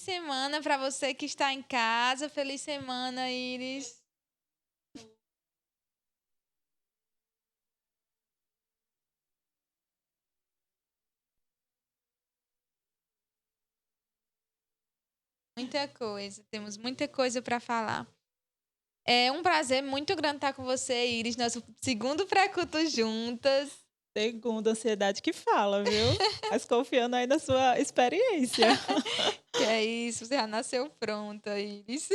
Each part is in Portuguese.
semana para você que está em casa. Feliz semana, Iris. Muita coisa, temos muita coisa para falar. É um prazer muito grande estar com você, Iris, nosso segundo pré-culto juntas. Segunda ansiedade que fala, viu? Mas confiando aí na sua experiência. Que é isso, você já nasceu pronta, Iris.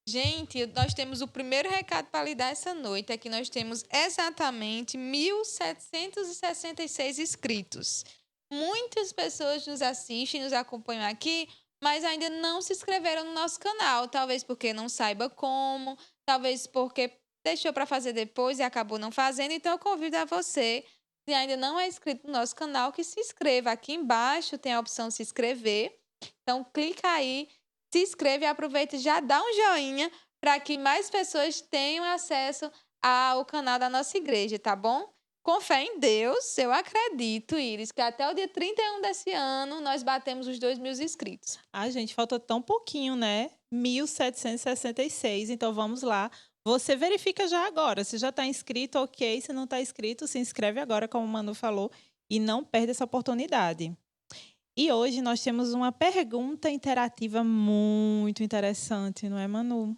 Gente, nós temos o primeiro recado para lhe dar essa noite. É que nós temos exatamente 1.766 inscritos. Muitas pessoas nos assistem, nos acompanham aqui, mas ainda não se inscreveram no nosso canal. Talvez porque não saiba como, talvez porque deixou para fazer depois e acabou não fazendo. Então, eu convido a você, se ainda não é inscrito no nosso canal, que se inscreva. Aqui embaixo tem a opção se inscrever. Então, clica aí, se inscreve e aproveita e já dá um joinha para que mais pessoas tenham acesso ao canal da nossa igreja, tá bom? Com fé em Deus, eu acredito, Iris, que até o dia 31 desse ano nós batemos os 2.000 inscritos. Ai, gente, falta tão pouquinho, né? 1.766. Então vamos lá. Você verifica já agora. Se já está inscrito, ok. Se não está inscrito, se inscreve agora, como o Manu falou, e não perde essa oportunidade. E hoje nós temos uma pergunta interativa muito interessante, não é, Manu?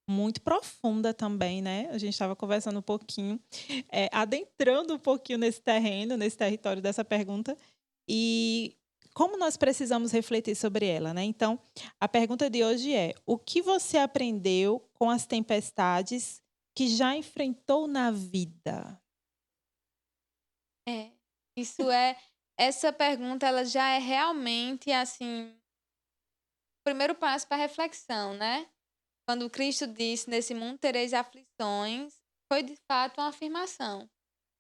Muito profunda também, né? A gente estava conversando um pouquinho, adentrando um pouquinho nesse terreno, nesse território dessa pergunta, e como nós precisamos refletir sobre ela, né? Então, a pergunta de hoje é: o que você aprendeu com as tempestades que já enfrentou na vida? É, isso é, essa pergunta ela já é realmente assim, o primeiro passo para reflexão, né? Quando Cristo disse: "Nesse mundo tereis aflições", foi de fato uma afirmação.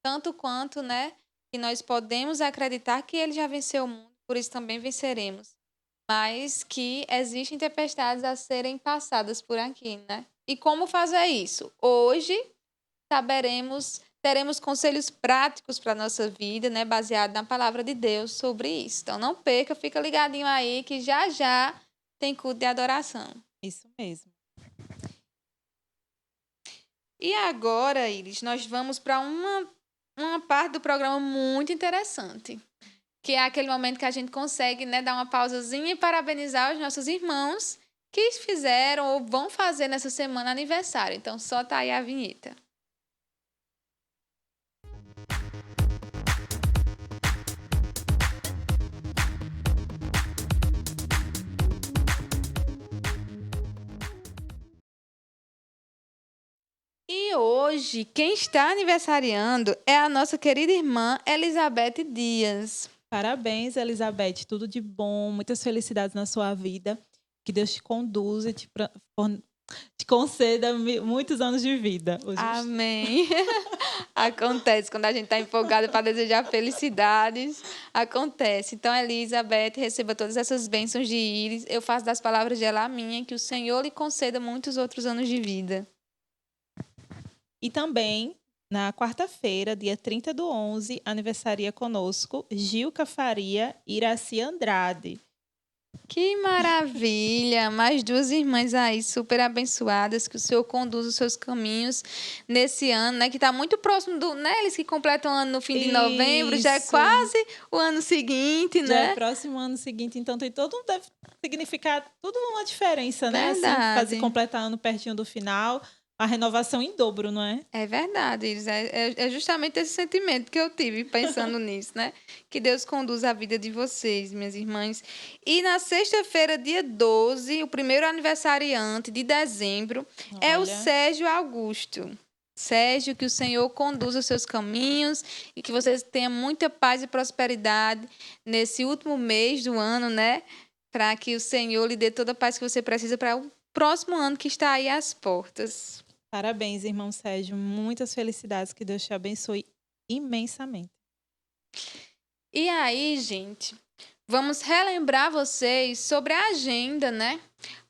Tanto quanto, né, que nós podemos acreditar que ele já venceu o mundo, por isso também venceremos. Mas que existem tempestades a serem passadas por aqui, né? E como fazer isso? Hoje teremos conselhos práticos para a nossa vida, né, baseado na palavra de Deus sobre isso. Então não perca, fica ligadinho aí que já já tem culto de adoração. Isso mesmo. E agora, Iris, nós vamos para uma parte do programa muito interessante, que é aquele momento que a gente consegue, né, dar uma pausazinha e parabenizar os nossos irmãos que fizeram ou vão fazer nessa semana aniversário. Então, solta aí a vinheta. E hoje, quem está aniversariando é a nossa querida irmã Elizabeth Dias. Parabéns, Elizabeth. Tudo de bom, muitas felicidades na sua vida. Que Deus te conduza e te conceda muitos anos de vida. Hoje Amém. Acontece quando a gente está empolgada para desejar felicidades. Acontece. Então, Elizabeth, receba todas essas bênçãos de Íris. Eu faço das palavras dela a minha, que o Senhor lhe conceda muitos outros anos de vida. E também, na quarta-feira, dia 30/11, aniversaria conosco Gilca Faria e Iraci Andrade. Que maravilha! Mais duas irmãs aí super abençoadas, que o Senhor conduza os seus caminhos nesse ano, né? Que está muito próximo do, né? Eles que completam o ano no fim de novembro, já é Isso. quase o ano seguinte, Já é né? próximo ano seguinte, então tem todo deve significar tudo uma diferença, né? Assim, Verdade. completar ano pertinho do final, a renovação em dobro, não é? É verdade, Iris. É justamente esse sentimento que eu tive pensando nisso, né? Que Deus conduza a vida de vocês, minhas irmãs. E na sexta-feira, dia 12, o primeiro aniversariante de dezembro é o Olha. Sérgio Augusto. Sérgio, que o Senhor conduza os seus caminhos e que vocês tenham muita paz e prosperidade nesse último mês do ano, né? Para que o Senhor lhe dê toda a paz que você precisa para o próximo ano que está aí às portas. Parabéns, irmão Sérgio. Muitas felicidades. Que Deus te abençoe imensamente. E aí, gente, vamos relembrar vocês sobre a agenda, né?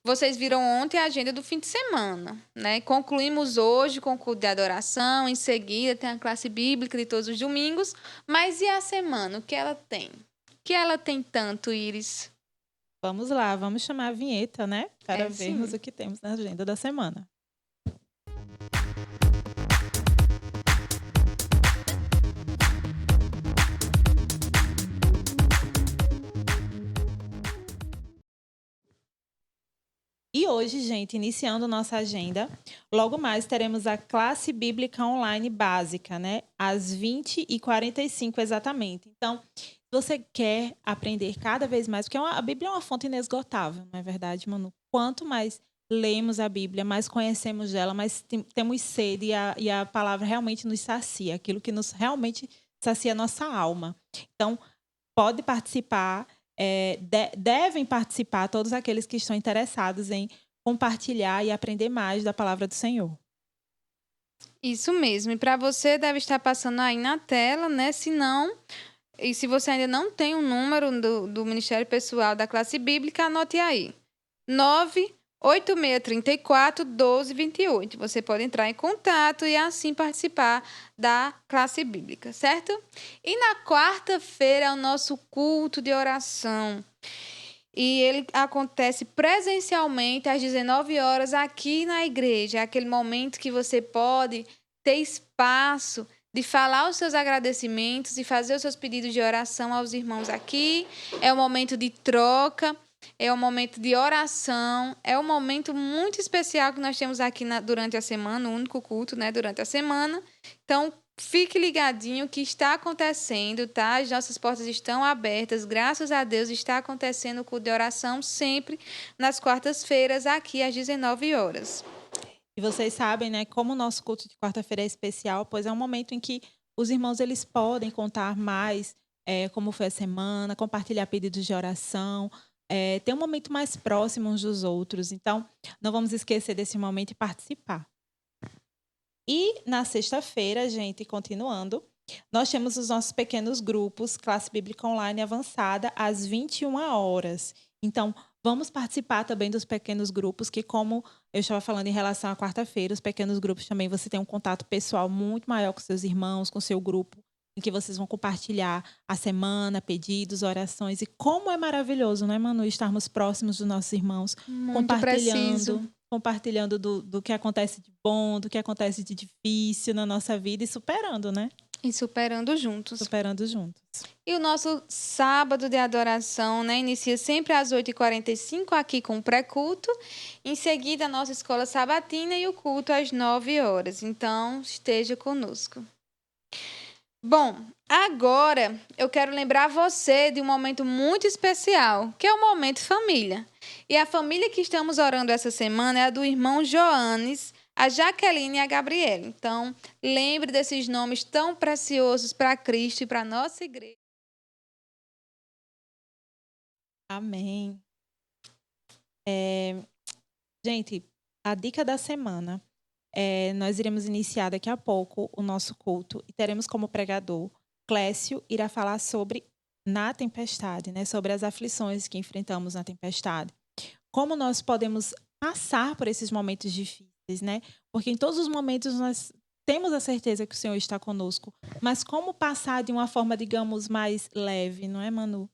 Vocês viram ontem a agenda do fim de semana, né? Concluímos hoje com o culto de adoração, em seguida tem a classe bíblica de todos os domingos, mas e a semana? O que ela tem? O que ela tem tanto, Iris? Vamos lá, vamos chamar a vinheta, né? Para É vermos sim. o que temos na agenda da semana. E hoje, gente, iniciando nossa agenda, logo mais teremos a classe bíblica online básica, né? Às 20h45 exatamente. Então, se você quer aprender cada vez mais, porque a Bíblia é uma fonte inesgotável, não é verdade, Manu? Quanto mais lemos a Bíblia, mais conhecemos dela, mais temos sede e a palavra realmente nos sacia, aquilo que nos realmente sacia a nossa alma. Então, pode participar, devem participar todos aqueles que estão interessados em compartilhar e aprender mais da palavra do Senhor. Isso mesmo. E para você deve estar passando aí na tela, né? Se não, e se você ainda não tem o número do Ministério Pessoal da Classe Bíblica, anote aí. 98634 1228. Você pode entrar em contato e assim participar da classe bíblica, certo? E na quarta-feira é o nosso culto de oração. E ele acontece presencialmente às 19 horas aqui na igreja. É aquele momento que você pode ter espaço de falar os seus agradecimentos e fazer os seus pedidos de oração aos irmãos aqui. É um momento de troca, é um momento de oração, é um momento muito especial que nós temos aqui durante a semana, o único culto, né, durante a semana. Então, fique ligadinho que está acontecendo, tá? As nossas portas estão abertas, graças a Deus está acontecendo o culto de oração sempre nas quartas-feiras, aqui às 19 horas. E vocês sabem, né, como o nosso culto de quarta-feira é especial, pois é um momento em que os irmãos eles podem contar mais como foi a semana, compartilhar pedidos de oração, ter um momento mais próximo uns dos outros. Então, não vamos esquecer desse momento e participar. E na sexta-feira, gente, continuando, nós temos os nossos pequenos grupos, classe bíblica online avançada, às 21 horas. Então, vamos participar também dos pequenos grupos, que como eu estava falando em relação à quarta-feira, os pequenos grupos também você tem um contato pessoal muito maior com seus irmãos, com seu grupo, em que vocês vão compartilhar a semana, pedidos, orações. E como é maravilhoso, né, Manu, estarmos próximos dos nossos irmãos, Muito preciso. compartilhando do que acontece de bom, do que acontece de difícil na nossa vida e superando, né? E superando juntos. Superando juntos. E o nosso sábado de adoração, né, inicia sempre às 8h45 aqui com o pré-culto. Em seguida, a nossa escola sabatina e o culto às 9 horas. Então, esteja conosco. Bom, agora eu quero lembrar você de um momento muito especial, que é o momento família. E a família que estamos orando essa semana é a do irmão Joanes, a Jaqueline e a Gabriela. Então, lembre desses nomes tão preciosos para Cristo e para a nossa igreja. Amém. Gente, a dica da semana. Nós iremos iniciar daqui a pouco o nosso culto e teremos como pregador Clécio irá falar sobre na tempestade, né? Sobre as aflições que enfrentamos na tempestade. Como nós podemos passar por esses momentos difíceis, né? Porque em todos os momentos nós temos a certeza que o Senhor está conosco. Mas como passar de uma forma, digamos, mais leve, não é, Manu?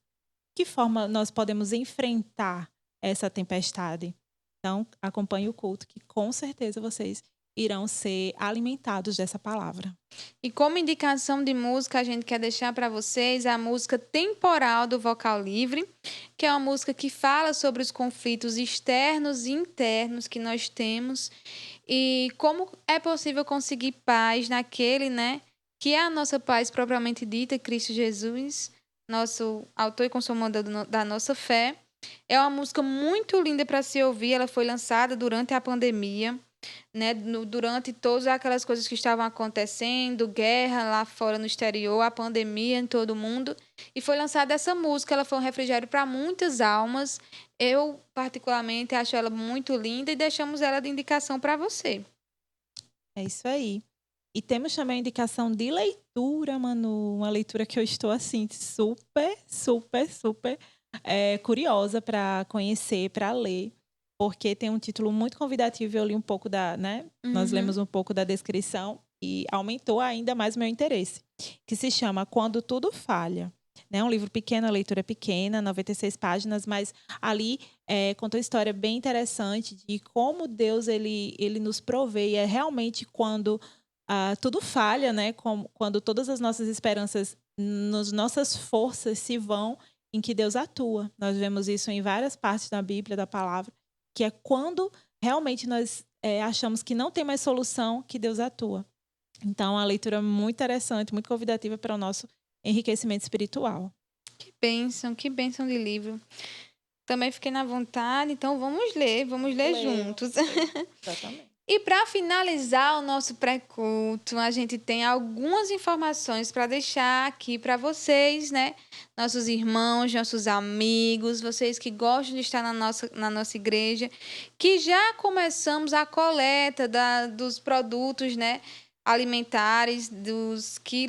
Que forma nós podemos enfrentar essa tempestade? Então, acompanhe o culto, que com certeza vocês irão ser alimentados dessa palavra. E como indicação de música, a gente quer deixar para vocês a música Temporal do Vocal Livre, que é uma música que fala sobre os conflitos externos e internos que nós temos e como é possível conseguir paz naquele, né, que é a nossa paz propriamente dita, Cristo Jesus, nosso autor e consumador da nossa fé. É uma música muito linda para se ouvir, ela foi lançada durante a pandemia, né, durante todas aquelas coisas que estavam acontecendo, guerra lá fora no exterior, a pandemia em todo mundo, e foi lançada essa música, ela foi um refrigério para muitas almas. Eu, particularmente, acho ela muito linda e deixamos ela de indicação para você. É isso aí. E temos também a indicação de leitura, Manu. Uma leitura que eu estou, assim, super curiosa para conhecer, para ler. Porque tem um título muito convidativo. Eu li um pouco né? Nós lemos um pouco da descrição e aumentou ainda mais meu interesse. Que se chama Quando Tudo Falha. né? Um livro pequeno, a leitura é pequena, 96 páginas, mas ali conta uma história bem interessante de como Deus ele nos provê. E é realmente quando tudo falha, né? Quando todas as nossas esperanças, nossas forças se vão, em que Deus atua. Nós vemos isso em várias partes da Bíblia, da palavra, que é quando realmente nós achamos que não tem mais solução, que Deus atua. Então, a leitura é muito interessante, muito convidativa para o nosso enriquecimento espiritual. Que bênção de livro. Também fiquei na vontade, então vamos ler juntos. Exatamente. E para finalizar o nosso pré-culto, a gente tem algumas informações para deixar aqui para vocês, né? Nossos irmãos, nossos amigos, vocês que gostam de estar na nossa igreja, que já começamos a coleta dos produtos, né? Alimentares,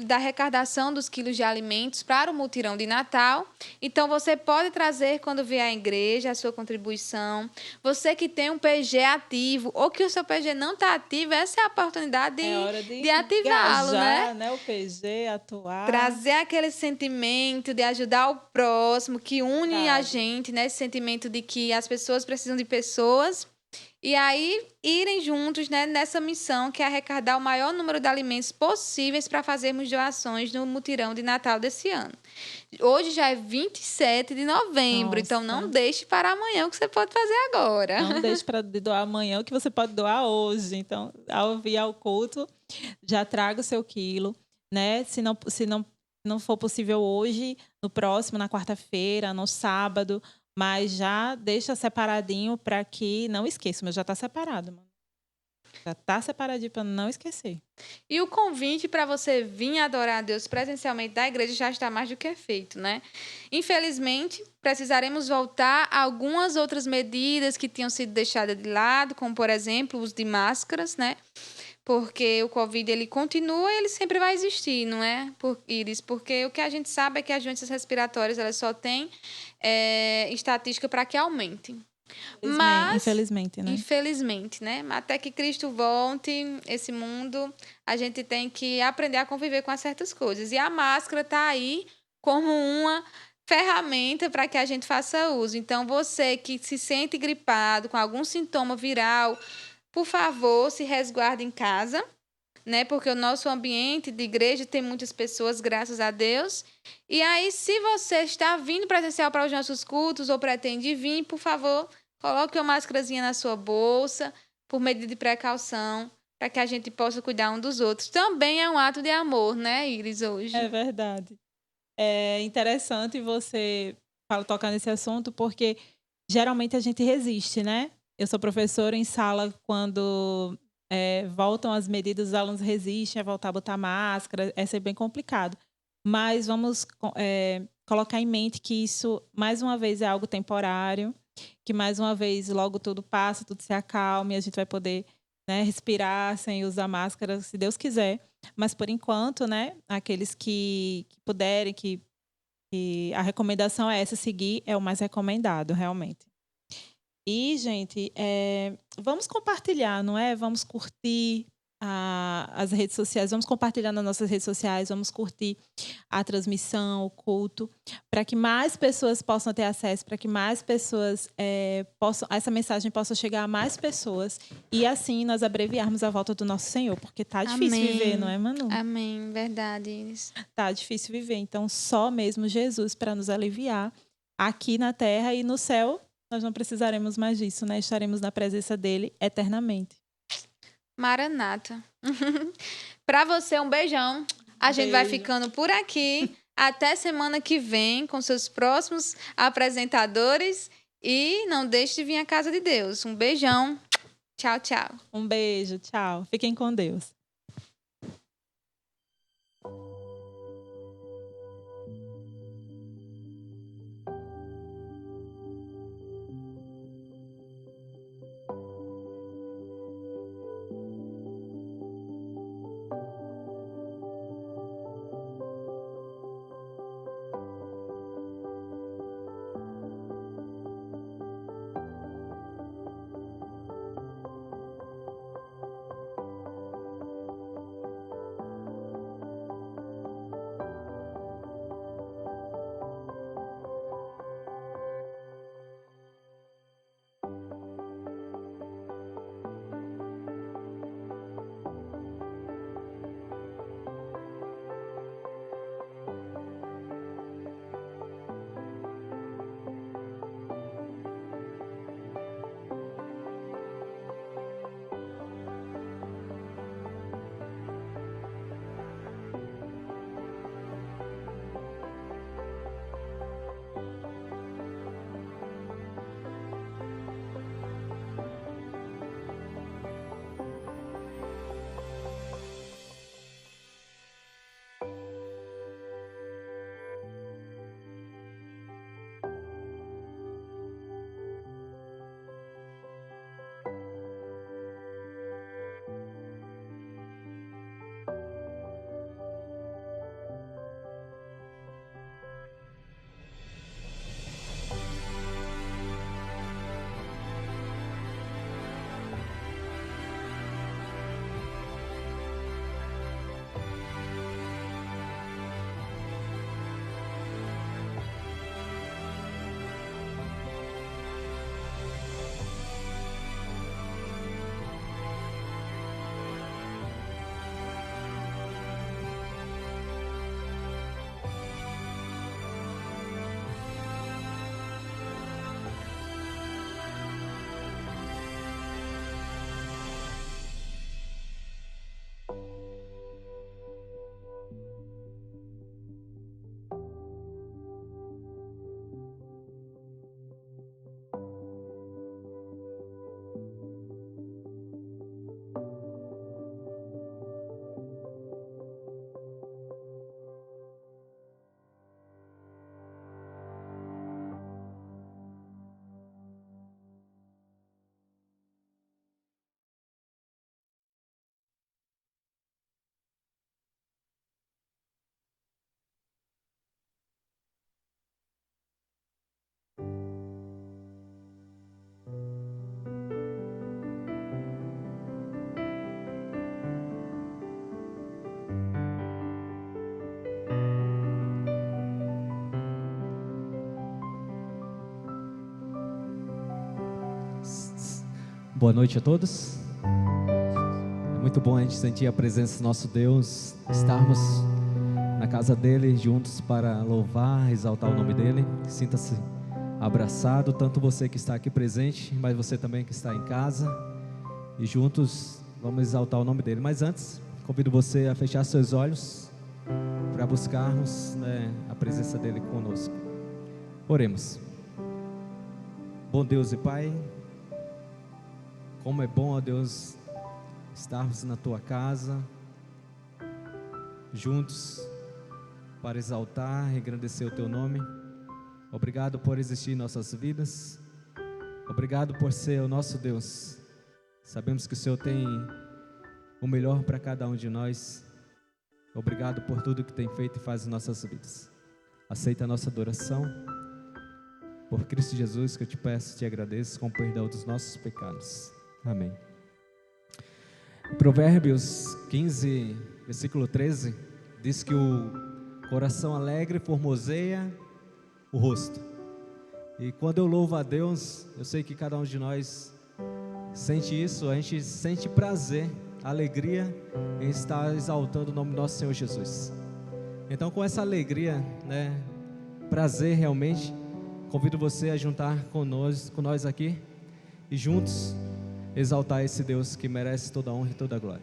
da arrecadação dos quilos de alimentos para o mutirão de Natal. Então, você pode trazer, quando vier à igreja, a sua contribuição. Você que tem um PG ativo ou que o seu PG não está ativo, essa é a oportunidade de ativá-lo, né? O PG, atuar. Trazer aquele sentimento de ajudar o próximo, que une a gente, né? Esse sentimento de que as pessoas precisam de pessoas. E aí, irem juntos, né, nessa missão, que é arrecadar o maior número de alimentos possíveis para fazermos doações no mutirão de Natal desse ano. Hoje já é 27 de novembro, então não deixe para amanhã o que você pode fazer agora. Não deixe para doar amanhã o que você pode doar hoje. Então, ao vir ao culto, já traga o seu quilo, né? Se não for possível hoje, no próximo, na quarta-feira, no sábado, mas já deixa separadinho para que não esqueça. O meu já está separado, mano. Já está separadinho para não esquecer. E o convite para você vir adorar a Deus presencialmente da igreja já está mais do que feito, né? Infelizmente, precisaremos voltar a algumas outras medidas que tinham sido deixadas de lado, como, por exemplo, o uso de máscaras, né? Porque o Covid, ele continua e ele sempre vai existir, não é, Iris? Porque o que a gente sabe é que as doenças respiratórias, elas só têm estatística para que aumentem. Mas, infelizmente, né? Até que Cristo volte, esse mundo, a gente tem que aprender a conviver com certas coisas. E a máscara está aí como uma ferramenta para que a gente faça uso. Então, você que se sente gripado com algum sintoma viral, por favor, se resguarde em casa, né? Porque o nosso ambiente de igreja tem muitas pessoas, graças a Deus. E aí, se você está vindo presencial para os nossos cultos ou pretende vir, por favor, coloque uma máscarazinha na sua bolsa, por medida de precaução, para que a gente possa cuidar um dos outros. Também é um ato de amor, né, Iris, hoje? É verdade. É interessante você tocar nesse assunto, porque geralmente a gente resiste, né? Eu sou professora em sala, quando voltam as medidas, os alunos resistem a voltar a botar máscara, é sempre bem complicado. Mas vamos colocar em mente que isso, mais uma vez, é algo temporário, que mais uma vez logo tudo passa, tudo se acalma e a gente vai poder, né, respirar sem usar máscara, se Deus quiser. Mas por enquanto, né, aqueles que puderem, que a recomendação é essa, seguir é o mais recomendado, realmente. E, gente, vamos compartilhar, não é? Vamos curtir as redes sociais, vamos compartilhar nas nossas redes sociais, vamos curtir a transmissão, o culto, para que mais pessoas possam ter acesso, para que mais pessoas essa mensagem possa chegar a mais pessoas e assim nós abreviarmos a volta do nosso Senhor, porque tá difícil viver, não é, Manu? Amém, verdade, Iris. Tá difícil viver, então só mesmo Jesus para nos aliviar aqui na terra, e no céu nós não precisaremos mais disso, né? Estaremos na presença dele eternamente. Maranata. Para você, um beijão. A gente vai ficando por aqui. Até semana que vem com seus próximos apresentadores. E não deixe de vir à casa de Deus. Um beijão. Tchau, tchau. Um beijo, tchau. Fiquem com Deus. Boa noite a todos. É muito bom a gente sentir a presença do nosso Deus, estarmos na casa dele juntos para louvar, exaltar o nome dele. Sinta-se abraçado, tanto você que está aqui presente, mas você também que está em casa, e juntos vamos exaltar o nome dele. Mas antes, convido você a fechar seus olhos para buscarmos, a presença dele conosco. Oremos. Bom Deus e Pai, como é bom, ó Deus, estarmos na tua casa, juntos, para exaltar e engrandecer o teu nome. Obrigado por existir em nossas vidas. Obrigado por ser o nosso Deus. Sabemos que o Senhor tem o melhor para cada um de nós. Obrigado por tudo que tem feito e faz em nossas vidas. Aceita a nossa adoração. Por Cristo Jesus que eu te peço e te agradeço, com o perdão dos nossos pecados. Amém. Provérbios 15, versículo 13, diz que o coração alegre formoseia o rosto. E quando eu louvo a Deus, eu sei que cada um de nós sente isso, a gente sente prazer, alegria em estar exaltando o nome do nosso Senhor Jesus. Então, com essa alegria, prazer realmente, convido você a juntar com nós aqui e juntos exaltar esse Deus que merece toda a honra e toda a glória.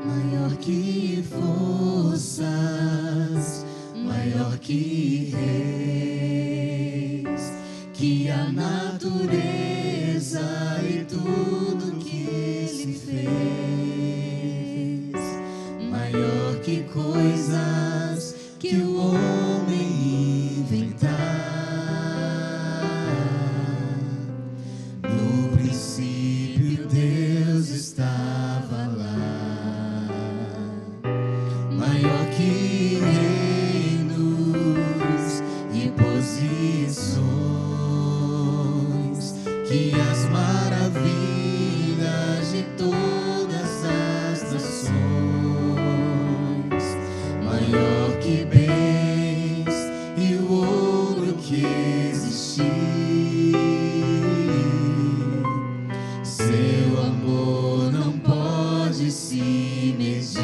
Maior que forças, maior que reis, que a natureza e tudo que Ele fez, maior que coisas que o homem inventar. No princípio Deus estava lá, maior que reinos e posições, que as maravilhas de todas as nações, maior que bens e o ouro que existiu. Seu amor não pode se medir,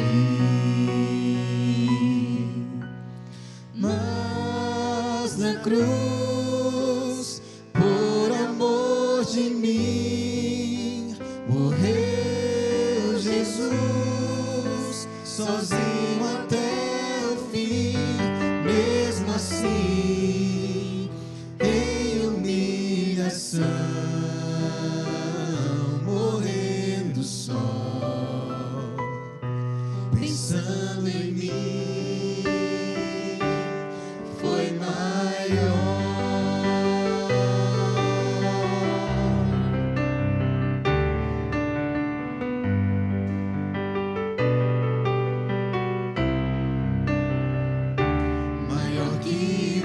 mas na cruz, por amor de mim, morreu Jesus, sozinho até o fim. Mesmo assim, em humilhação, morrendo só, pensando em mim, foi maior. Maior que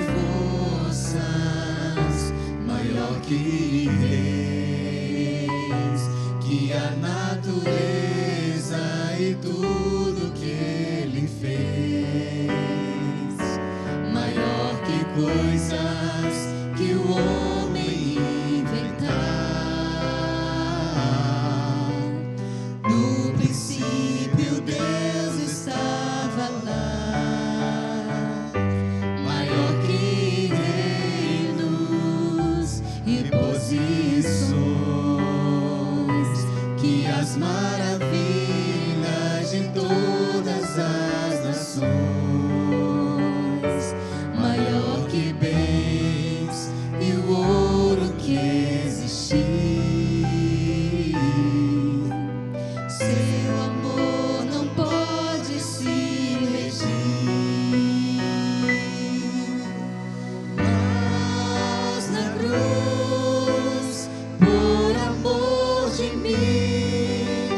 forças, maior que reis, que a natureza e tudo que Ele fez, maior que coisas que o homem inventar. No princípio Deus estava lá, maior que reinos e posições, que as maravilhas de todas as nações, maior que bens e o ouro que existiu. Seu amor não pode se medir, mas na cruz, por amor de mim,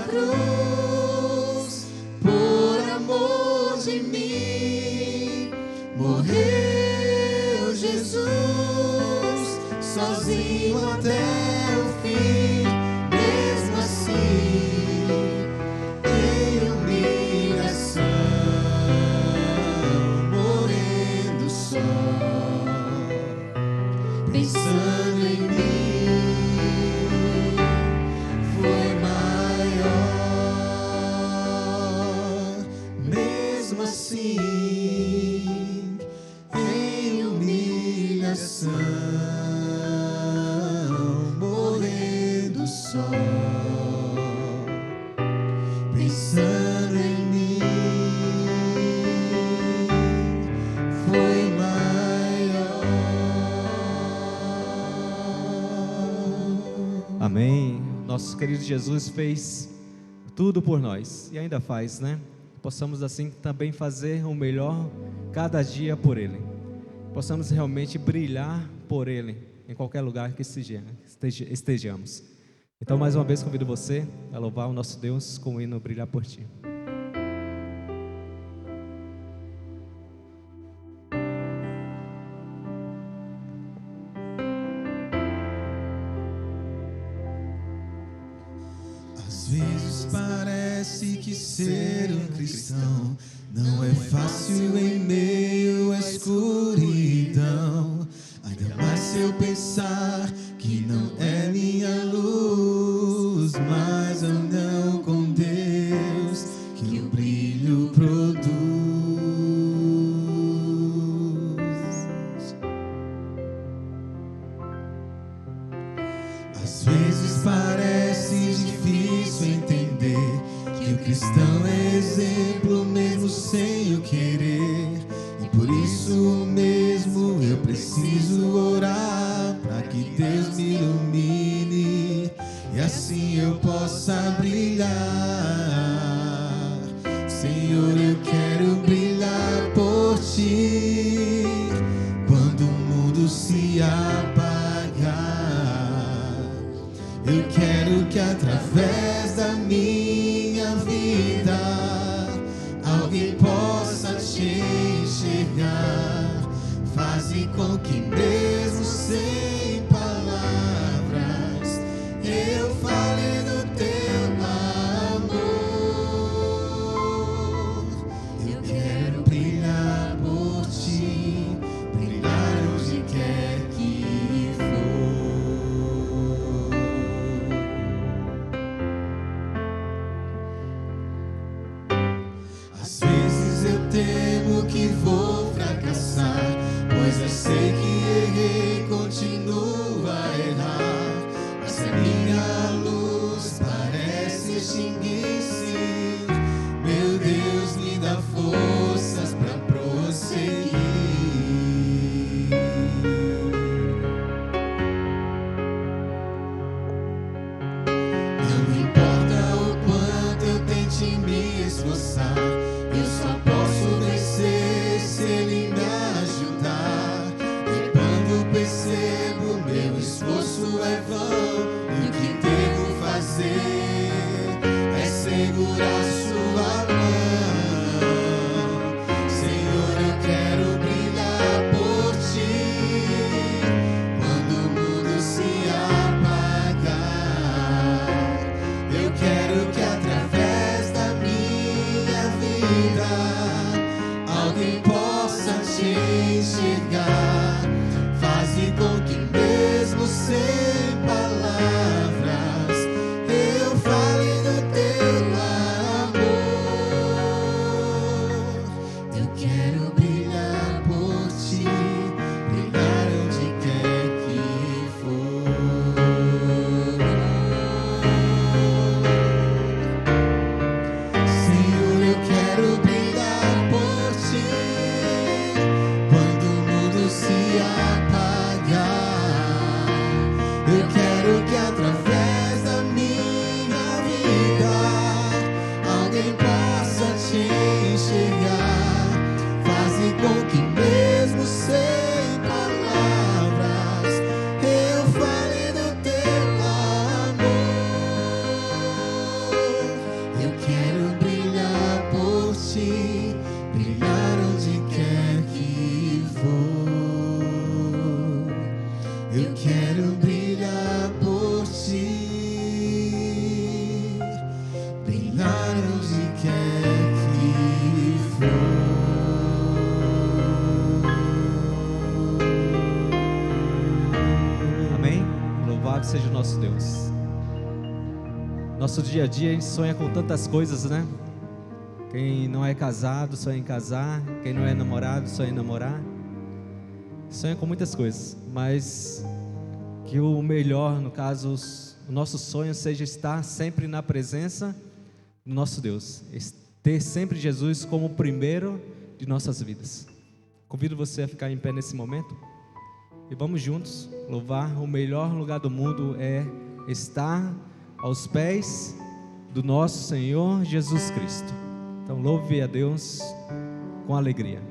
cruz, por amor de mim, morreu Jesus, sozinho até o fim. Mesmo assim, em humilhação, morrendo só, pensando em mim, foi maior. Mesmo assim, em humilhação, morrendo só, pensando em mim, foi maior. Amém. Nosso querido Jesus fez tudo por nós e ainda faz, né? Possamos assim também fazer o melhor cada dia por Ele. Possamos realmente brilhar por Ele em qualquer lugar que estejamos. Então, mais uma vez, convido você a louvar o nosso Deus com o hino Brilhar por Ti. Às vezes parece que ser um cristão não é fácil em meio à escuridão. Ainda mais se eu pensar que não é minha luz, mas eu não com Deus que o brilho produz. Às vezes parece difícil entender que o cristão é exemplo mesmo sem o querer, e por isso mesmo eu preciso orar para que Deus me ilumine e assim eu possa brilhar. Senhor, eu quero brilhar por Ti quando o mundo se apagar. Eu quero que através da minha vida alguém possa Te enxergar. Faze com que mesmo sem palavras eu fale do Teu amor. Eu quero brilhar por Ti, brilhar onde quer que for. Às vezes eu temo que vou fracassar, pois eu sei que errei, continuo a errar. Mas se a minha luz parece extinguir-se, meu Deus, me dá forças para prosseguir. Não importa o quanto eu tente me esforçar, eu só posso vencer se Ele me ajudar. E quando percebo nosso Deus. Nosso dia a dia a gente sonha com tantas coisas, né? Quem não é casado sonha em casar, quem não é namorado sonha em namorar. Sonha com muitas coisas, mas que o melhor, no caso, o nosso sonho seja estar sempre na presença do nosso Deus, ter sempre Jesus como o primeiro de nossas vidas. Convido você a ficar em pé nesse momento e vamos juntos louvar. O melhor lugar do mundo é estar aos pés do nosso Senhor Jesus Cristo. Então louve a Deus com alegria.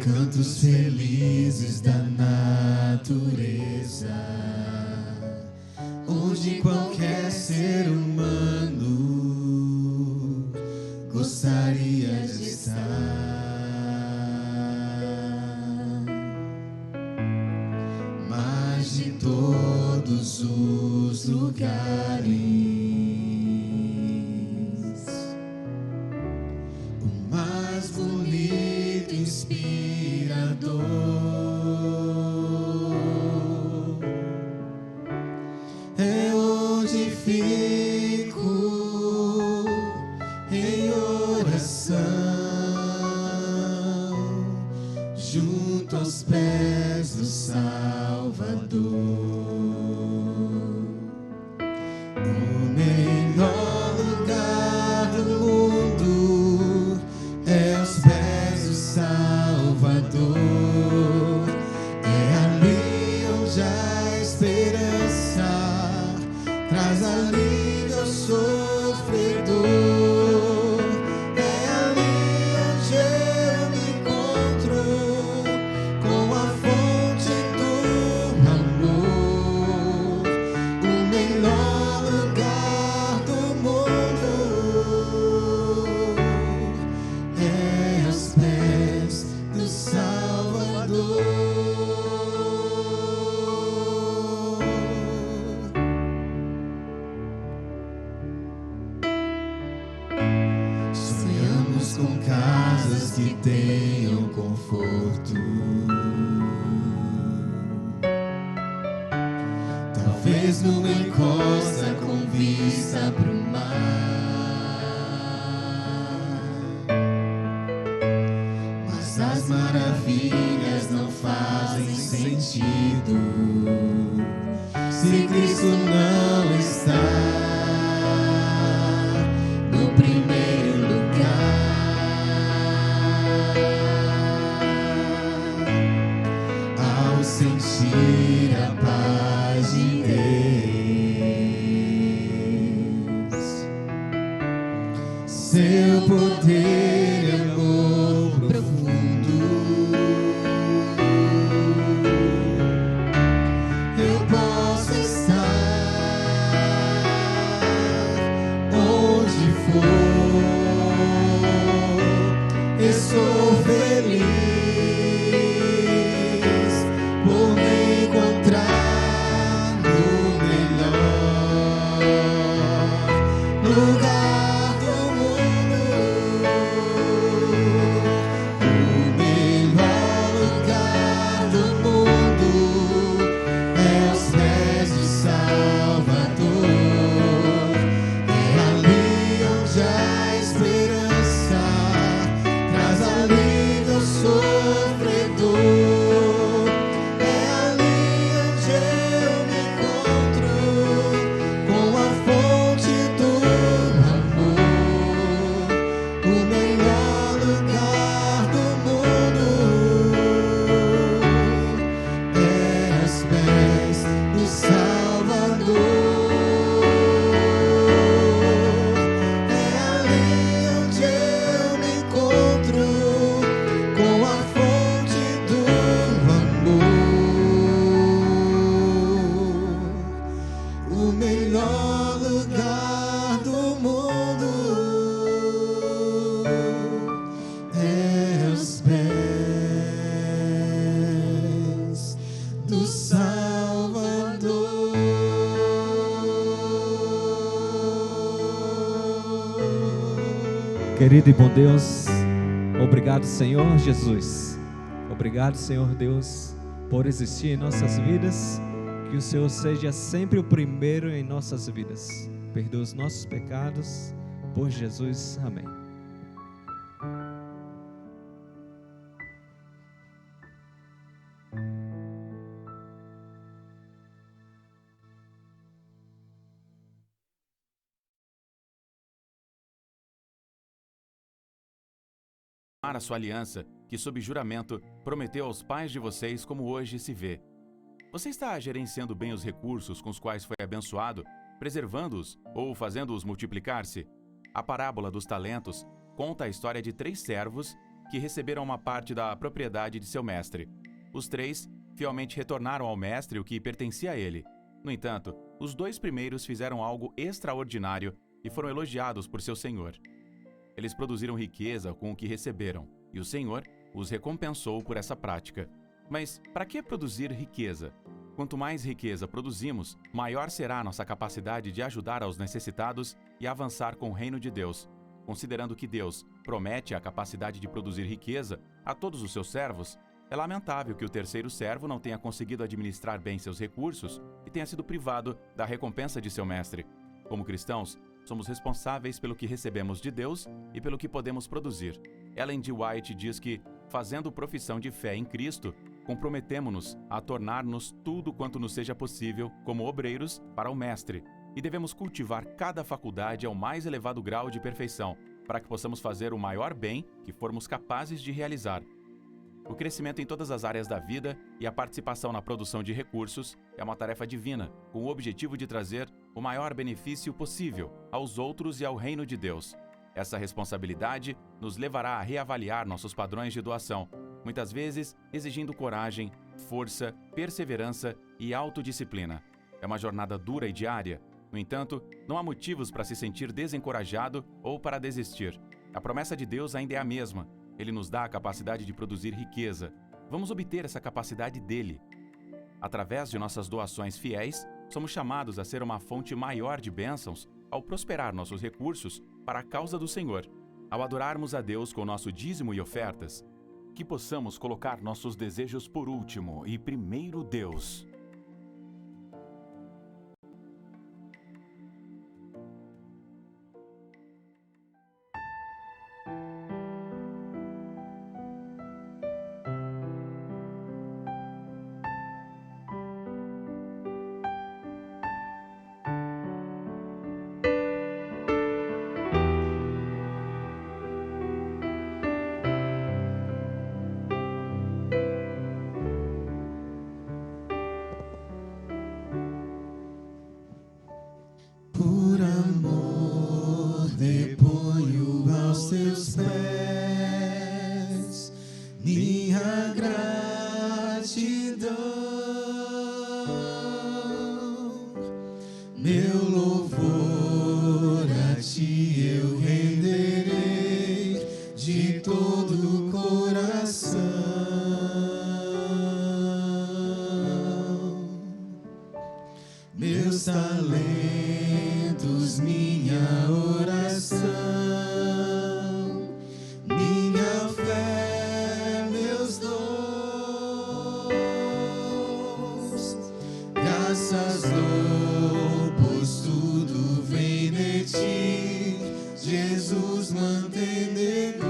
Cantos felizes da natureza, onde qualquer ser humano gostaria de estar. Mas de todos os lugares, o mais bonito inspirador é onde fico em oração, junto aos pés do Salvador. O melhor lugar do mundo é aos pés do Salvador. É ali onde a esperança traz alívio ao sofredor. É ali onde eu me encontro com a fonte do amor. O melhor lugar do mundo é aos pés do Salvador. Sonhamos com casas que tenham conforto, talvez numa encosta com vista pro mar. Mas as maravilhas não fazem sentido se Cristo não está no primeiro lugar. Ao sentir a paz de Deus, seu poder e amor profundo, eu posso estar onde for. Eu sou feliz por me encontrar no melhor lugar do mundo. O melhor lugar do mundo é aos pés do Salvador. É ali onde a esperança traz alívio ao sofredor. Querido e bom Deus, obrigado, Senhor Jesus. Obrigado, Senhor Deus, por existir em nossas vidas. Que o Senhor seja sempre o primeiro em nossas vidas. Perdoa os nossos pecados, por Jesus. Amém. A sua aliança, que sob juramento prometeu aos pais de vocês, como hoje se vê. Você está gerenciando bem os recursos com os quais foi abençoado, preservando-os ou fazendo-os multiplicar-se? A parábola dos talentos conta a história de 3 servos que receberam uma parte da propriedade de seu mestre. Os 3 fielmente retornaram ao mestre o que pertencia a ele. No entanto, os 2 primeiros fizeram algo extraordinário e foram elogiados por seu senhor. Eles produziram riqueza com o que receberam, e o Senhor os recompensou por essa prática. Mas para que produzir riqueza? Quanto mais riqueza produzimos, maior será a nossa capacidade de ajudar aos necessitados e avançar com o reino de Deus. Considerando que Deus promete a capacidade de produzir riqueza a todos os seus servos, é lamentável que o terceiro servo não tenha conseguido administrar bem seus recursos e tenha sido privado da recompensa de seu mestre. Como cristãos, somos responsáveis pelo que recebemos de Deus e pelo que podemos produzir. Ellen G. White diz que, fazendo profissão de fé em Cristo, comprometemo-nos a tornar-nos tudo quanto nos seja possível como obreiros para o Mestre, e devemos cultivar cada faculdade ao mais elevado grau de perfeição, para que possamos fazer o maior bem que formos capazes de realizar. O crescimento em todas as áreas da vida e a participação na produção de recursos é uma tarefa divina, com o objetivo de trazer o maior benefício possível aos outros e ao reino de Deus. Essa responsabilidade nos levará a reavaliar nossos padrões de doação, muitas vezes exigindo coragem, força, perseverança e autodisciplina. É uma jornada dura e diária. No entanto, não há motivos para se sentir desencorajado ou para desistir. A promessa de Deus ainda é a mesma. Ele nos dá a capacidade de produzir riqueza. Vamos obter essa capacidade dele. Através de nossas doações fiéis, somos chamados a ser uma fonte maior de bênçãos ao prosperar nossos recursos para a causa do Senhor. Ao adorarmos a Deus com nosso dízimo e ofertas, que possamos colocar nossos desejos por último e primeiro Deus. Por amor, deponho aos teus pés minha gratidão, meu louvor a ti eu renderei de todo o coração. Meus talentos, minha oração, minha fé, meus dons, graças dou, pois tudo vem de ti, Jesus mantenedor.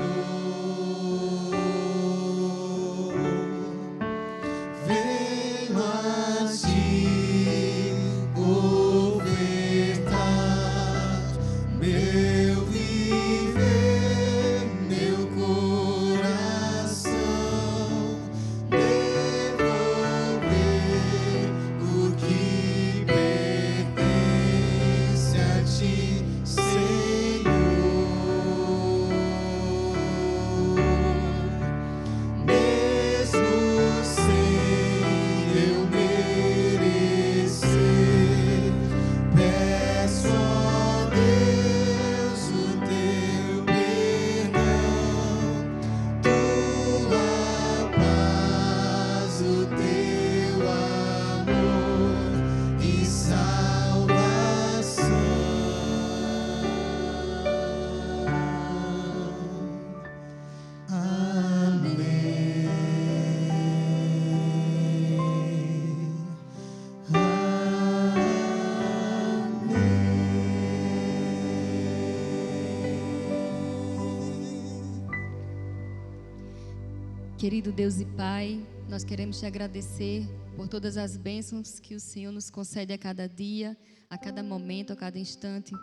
Venho a ti ofertar meu viver, meu coração, devolver o que pertence a ti, Senhor. Mesmo sem eu merecer, Querido Deus e Pai, nós queremos te agradecer por todas as bênçãos que o Senhor nos concede a cada dia, a cada momento, a cada instante.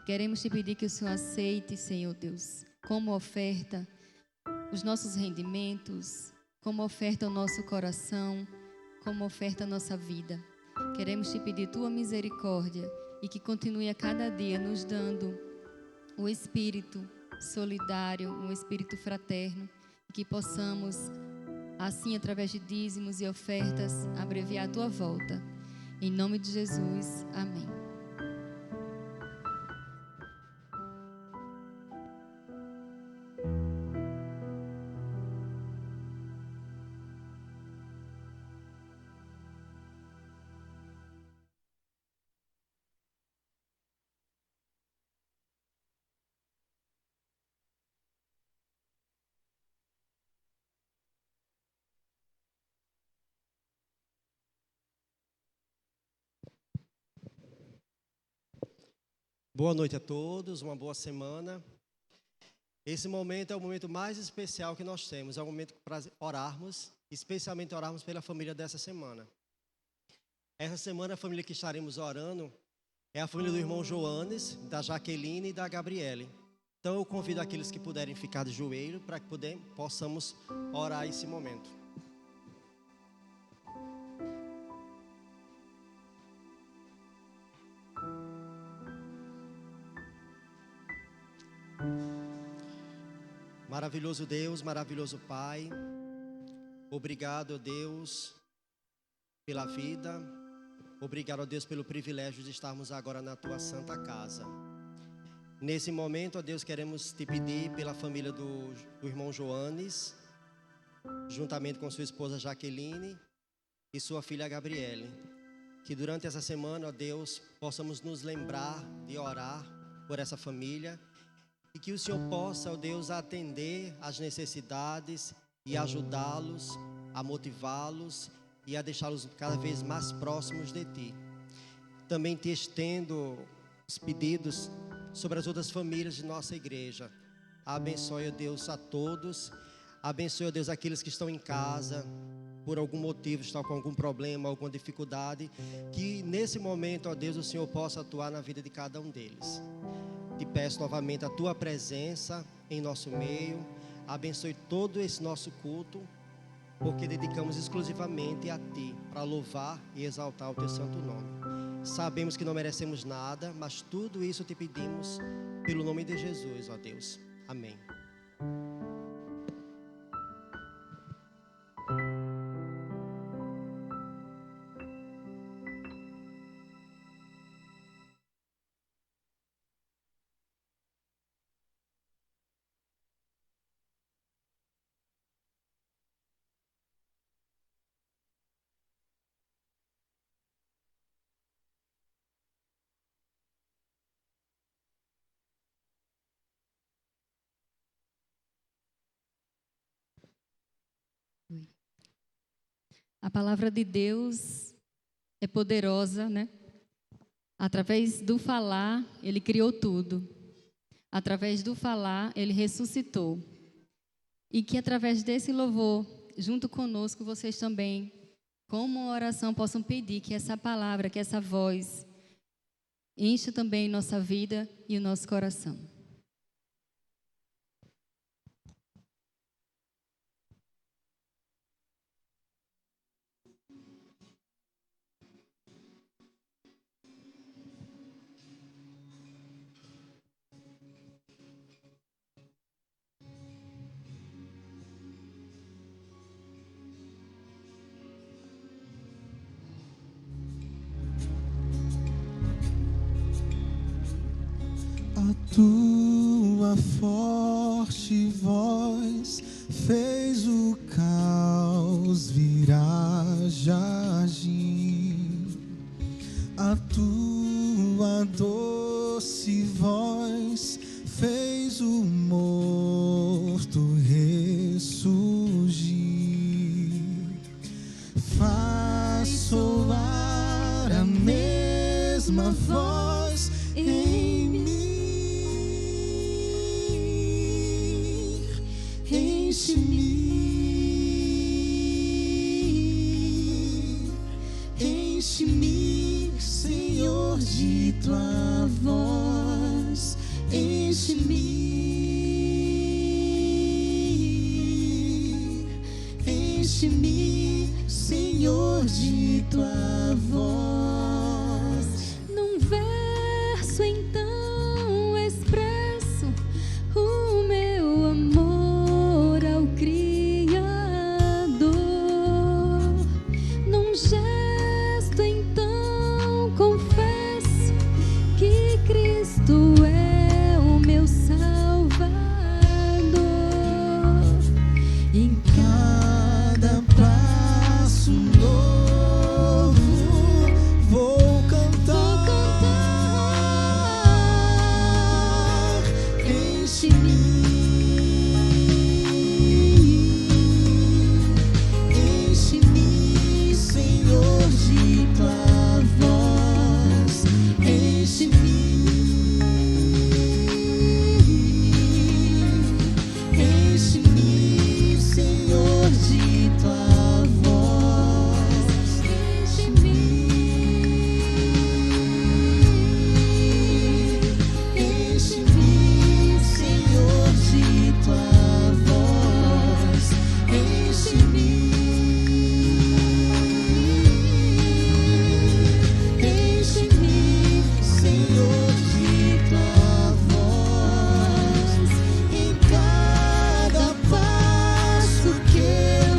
Queremos te pedir que o Senhor aceite, Senhor Deus, como oferta os nossos rendimentos, como oferta o nosso coração, como oferta a nossa vida. Queremos te pedir tua misericórdia e que continue a cada dia nos dando o espírito solidário, um espírito fraterno, e que possamos, assim, através de dízimos e ofertas, abreviar a tua volta. Em nome de Jesus, amém. Boa noite a todos, uma boa semana. Esse momento é o momento mais especial que nós temos, é o momento para orarmos, especialmente orarmos pela família dessa semana. Essa semana a família que estaremos orando é a família do irmão Joanes, da Jaqueline e da Gabriele. Então eu convido aqueles que puderem ficar de joelho para que possamos orar esse momento. Maravilhoso Deus, maravilhoso Pai, obrigado, Deus, pela vida, obrigado, Deus, pelo privilégio de estarmos agora na Tua Santa Casa. Nesse momento, Deus, queremos te pedir pela família do irmão Joanes, juntamente com sua esposa Jaqueline e sua filha Gabriele, que durante essa semana, Deus, possamos nos lembrar de orar por essa família, e que o Senhor possa, ó Deus, atender às necessidades e ajudá-los, a motivá-los e a deixá-los cada vez mais próximos de Ti. Também te estendo os pedidos sobre as outras famílias de nossa igreja. Abençoe, ó Deus, a todos. Abençoe, ó Deus, aqueles que estão em casa, por algum motivo, estão com algum problema, alguma dificuldade. Que nesse momento, ó Deus, o Senhor possa atuar na vida de cada um deles. Te peço novamente a Tua presença em nosso meio. Abençoe todo esse nosso culto, porque dedicamos exclusivamente a Ti, para louvar e exaltar o Teu santo nome. Sabemos que não merecemos nada, mas tudo isso te pedimos pelo nome de Jesus, ó Deus. Amém. A palavra de Deus é poderosa, né? Através do falar, Ele criou tudo. Através do falar, Ele ressuscitou. E que através desse louvor, junto conosco, vocês também, como uma oração, possam pedir que essa palavra, que essa voz, encha também nossa vida e o nosso coração. A tua forte voz fez o caos virar jardim. A tua doce voz fez o morto ressurgir. Faz soar a mesma voz em mim. Enche-me Enche-me, Senhor, de tua voz. Enche-me, enche-me, Senhor, de tua voz. Num verso então expresso o meu amor ao Criador. Num gesto então confesso que Cristo é o meu Salvador. Em Cada passo novo vou cantar. Enche-me, enche-me, Senhor, de tua voz. Enche-me, enche-me, Senhor, de tua voz. Enche-me, Senhor, de tua voz. Enche-me, enche-me, Senhor, de tua voz. Em cada passo que eu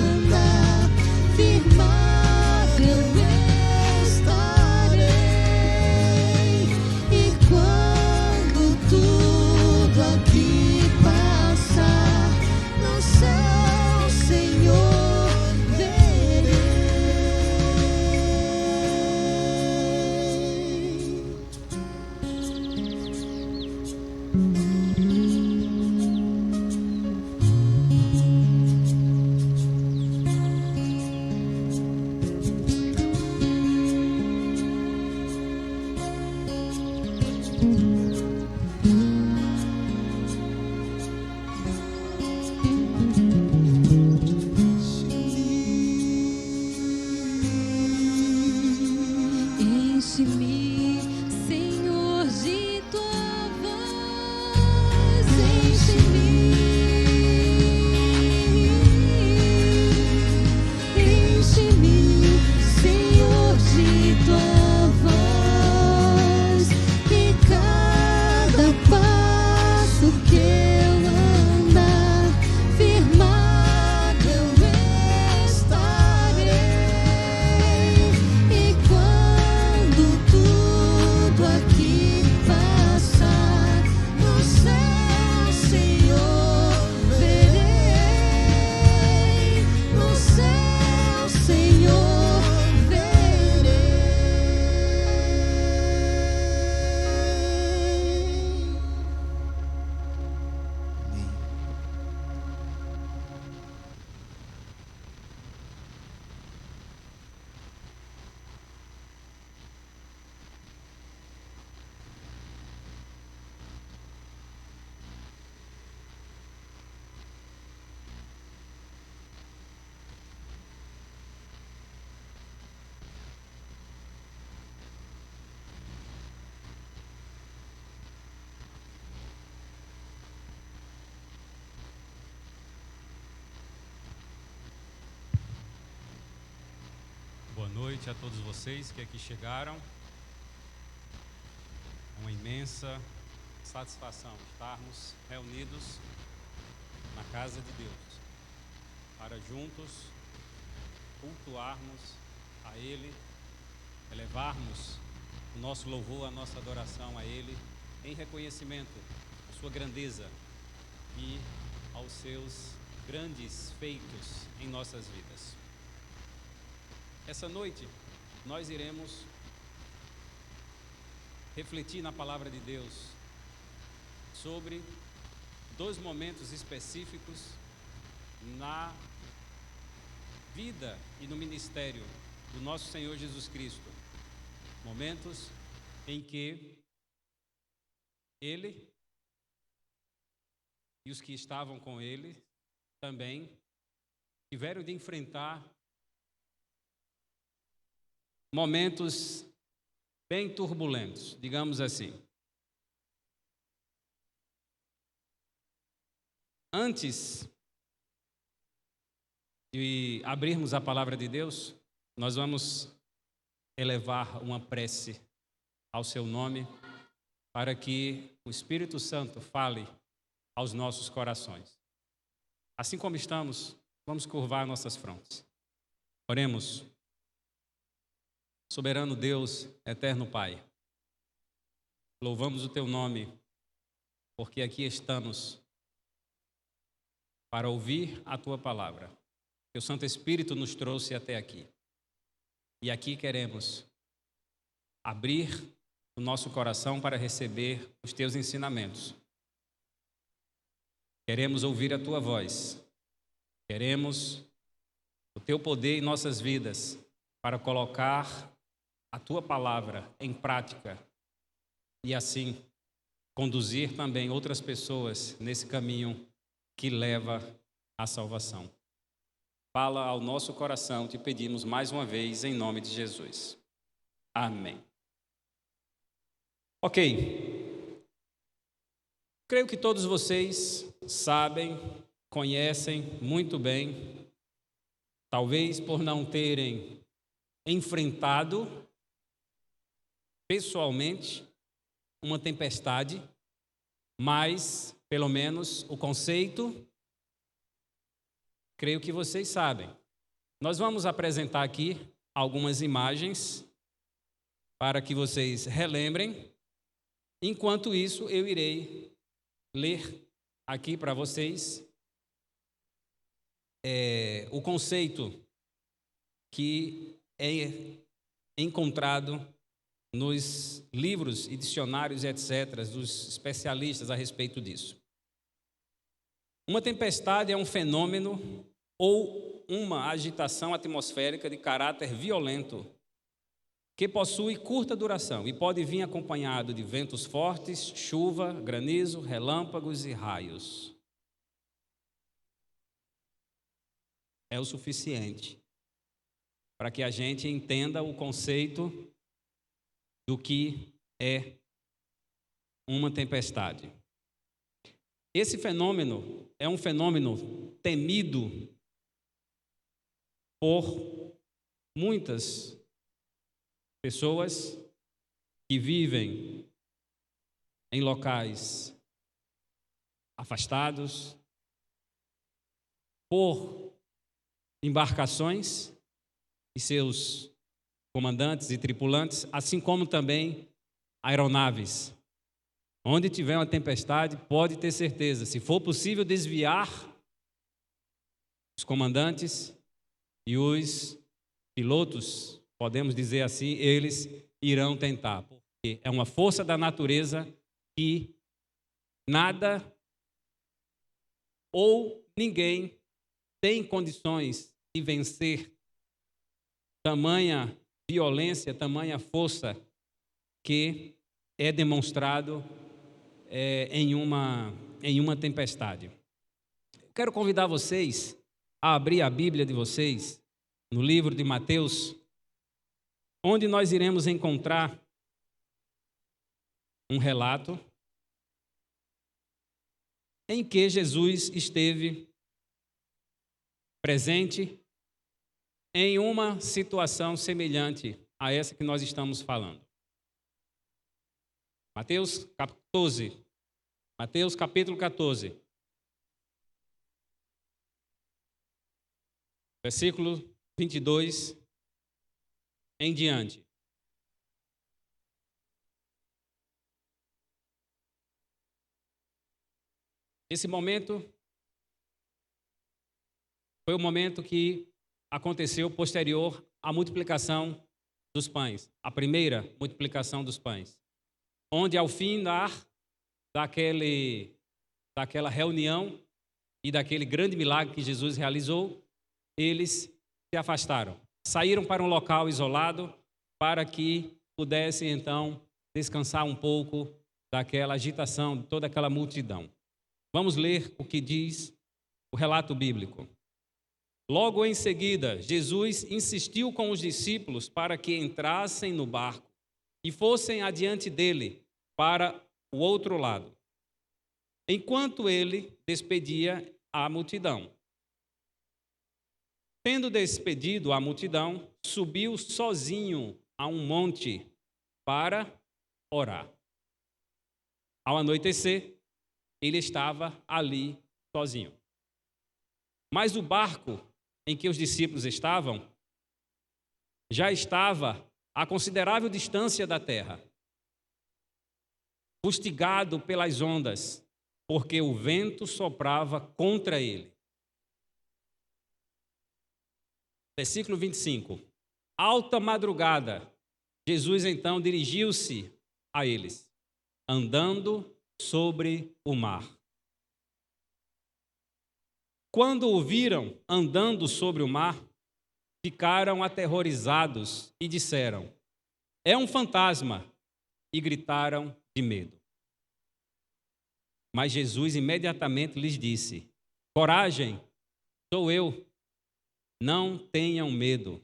andar, firmado eu estarei. E quando tudo aqui passar, no céu, Senhor, verei. Enche-me, Senhor, de tua voz. Enche-me, enche-me, Senhor, de tua voz. E cada passo que eu andar, firmado eu estarei. E quando tudo aqui passar, no céu, Senhor, verei. No céu, Senhor, verei. Boa noite a todos vocês que aqui chegaram. É uma imensa satisfação estarmos reunidos na casa de Deus para juntos cultuarmos a Ele, elevarmos o nosso louvor, a nossa adoração a Ele em reconhecimento à sua grandeza e aos seus grandes feitos em nossas vidas. Essa noite, nós iremos refletir na palavra de Deus sobre dois momentos específicos na vida e no ministério do nosso Senhor Jesus Cristo. Momentos em que Ele e os que estavam com Ele também tiveram de enfrentar momentos bem turbulentos, digamos assim. Antes de abrirmos a palavra de Deus, nós vamos elevar uma prece ao seu nome, para que o Espírito Santo fale aos nossos corações. Assim como estamos, vamos curvar nossas frontes. Oremos. Soberano Deus, eterno Pai, louvamos o teu nome, porque aqui estamos para ouvir a tua palavra. Que o Santo Espírito nos trouxe até aqui. E aqui queremos abrir o nosso coração para receber os teus ensinamentos. Queremos ouvir a tua voz. Queremos o teu poder em nossas vidas para colocar a tua palavra em prática e assim conduzir também outras pessoas nesse caminho que leva à salvação. Fala ao nosso coração, te pedimos mais uma vez em nome de Jesus. Amém. Ok. Creio que todos vocês sabem, conhecem muito bem, talvez por não terem enfrentado pessoalmente uma tempestade, mas pelo menos o conceito, creio que vocês sabem. Nós vamos apresentar aqui algumas imagens para que vocês relembrem. Enquanto isso, eu irei ler aqui para vocês o conceito que é encontrado nos livros e dicionários, etc., dos especialistas a respeito disso. Uma tempestade é um fenômeno ou uma agitação atmosférica de caráter violento que possui curta duração e pode vir acompanhado de ventos fortes, chuva, granizo, relâmpagos e raios. É o suficiente para que a gente entenda o conceito do que é uma tempestade. Esse fenômeno é um fenômeno temido por muitas pessoas que vivem em locais afastados, por embarcações e seus comandantes e tripulantes, assim como também aeronaves. Onde tiver uma tempestade, pode ter certeza, se for possível desviar, os comandantes e os pilotos, podemos dizer assim, eles irão tentar, porque é uma força da natureza que nada ou ninguém tem condições de vencer tamanha violência, tamanha força que é demonstrado em uma tempestade. Quero convidar vocês a abrir a Bíblia de vocês no livro de Mateus, onde nós iremos encontrar um relato em que Jesus esteve presente em uma situação semelhante a essa que nós estamos falando. Mateus capítulo 14. Versículo 22 em diante. Esse momento foi o momento que aconteceu posterior à multiplicação dos pães, a primeira multiplicação dos pães, onde ao fim daquela reunião e daquele grande milagre que Jesus realizou, eles se afastaram, saíram para um local isolado para que pudessem então descansar um pouco daquela agitação, de toda aquela multidão. Vamos ler o que diz o relato bíblico. Logo em seguida, Jesus insistiu com os discípulos para que entrassem no barco e fossem adiante dele para o outro lado, enquanto ele despedia a multidão. Tendo despedido a multidão, subiu sozinho a um monte para orar. Ao anoitecer, ele estava ali sozinho. Mas o barco em que os discípulos estavam já estava a considerável distância da terra, fustigado pelas ondas, porque o vento soprava contra ele. Versículo 25. Alta madrugada, Jesus então dirigiu-se a eles, andando sobre o mar. Quando o viram andando sobre o mar, ficaram aterrorizados e disseram: é um fantasma, e gritaram de medo. Mas Jesus imediatamente lhes disse: coragem, sou eu, não tenham medo.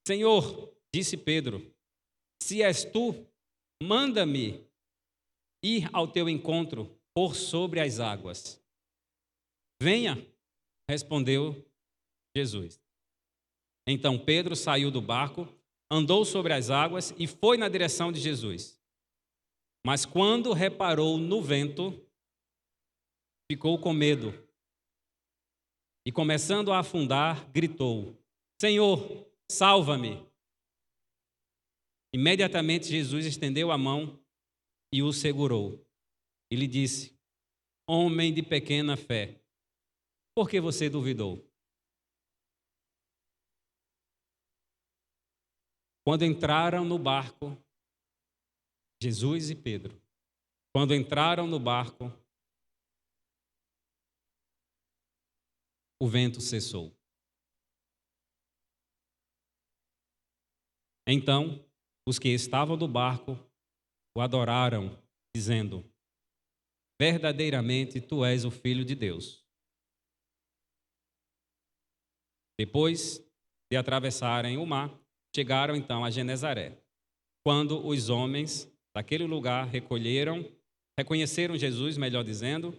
Senhor, disse Pedro, se és tu, manda-me ir ao teu encontro por sobre as águas. Venha, respondeu Jesus. Então Pedro saiu do barco, andou sobre as águas e foi na direção de Jesus. Mas quando reparou no vento, ficou com medo. E começando a afundar, gritou: Senhor, salva-me! Imediatamente Jesus estendeu a mão e o segurou. E lhe disse: homem de pequena fé, por que você duvidou? Quando entraram no barco, Jesus e Pedro, quando entraram no barco, o vento cessou. Então, os que estavam no barco o adoraram, dizendo: verdadeiramente tu és o Filho de Deus. Depois de atravessarem o mar, chegaram então a Genezaré. Quando os homens daquele lugar reconheceram Jesus, melhor dizendo,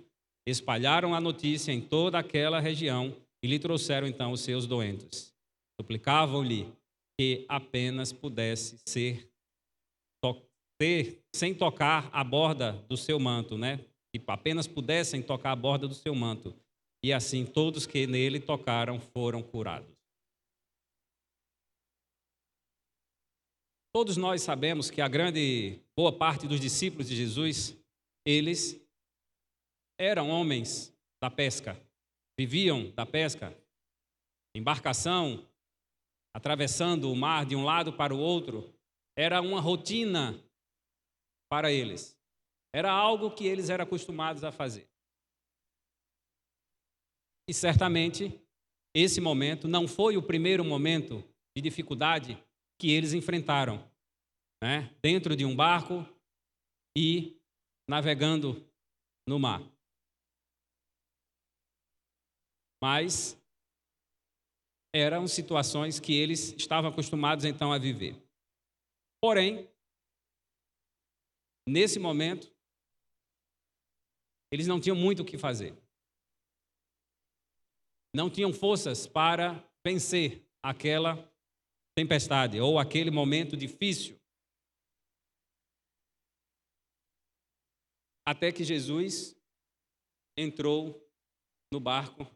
espalharam a notícia em toda aquela região e lhe trouxeram então os seus doentes. Suplicavam-lhe que apenas pudesse sem tocar a borda do seu manto, né? Que apenas pudessem tocar a borda do seu manto. E assim todos que nele tocaram foram curados. Todos nós sabemos que a boa parte dos discípulos de Jesus, eles eram homens da pesca, viviam da pesca, embarcação, atravessando o mar de um lado para o outro, era uma rotina para eles. Era algo que eles eram acostumados a fazer. E certamente, esse momento não foi o primeiro momento de dificuldade que eles enfrentaram, né? Dentro de um barco e navegando no mar. Mas eram situações que eles estavam acostumados então a viver. Porém, nesse momento, eles não tinham muito o que fazer. Não tinham forças para vencer aquela tempestade ou aquele momento difícil. Até que Jesus entrou no barco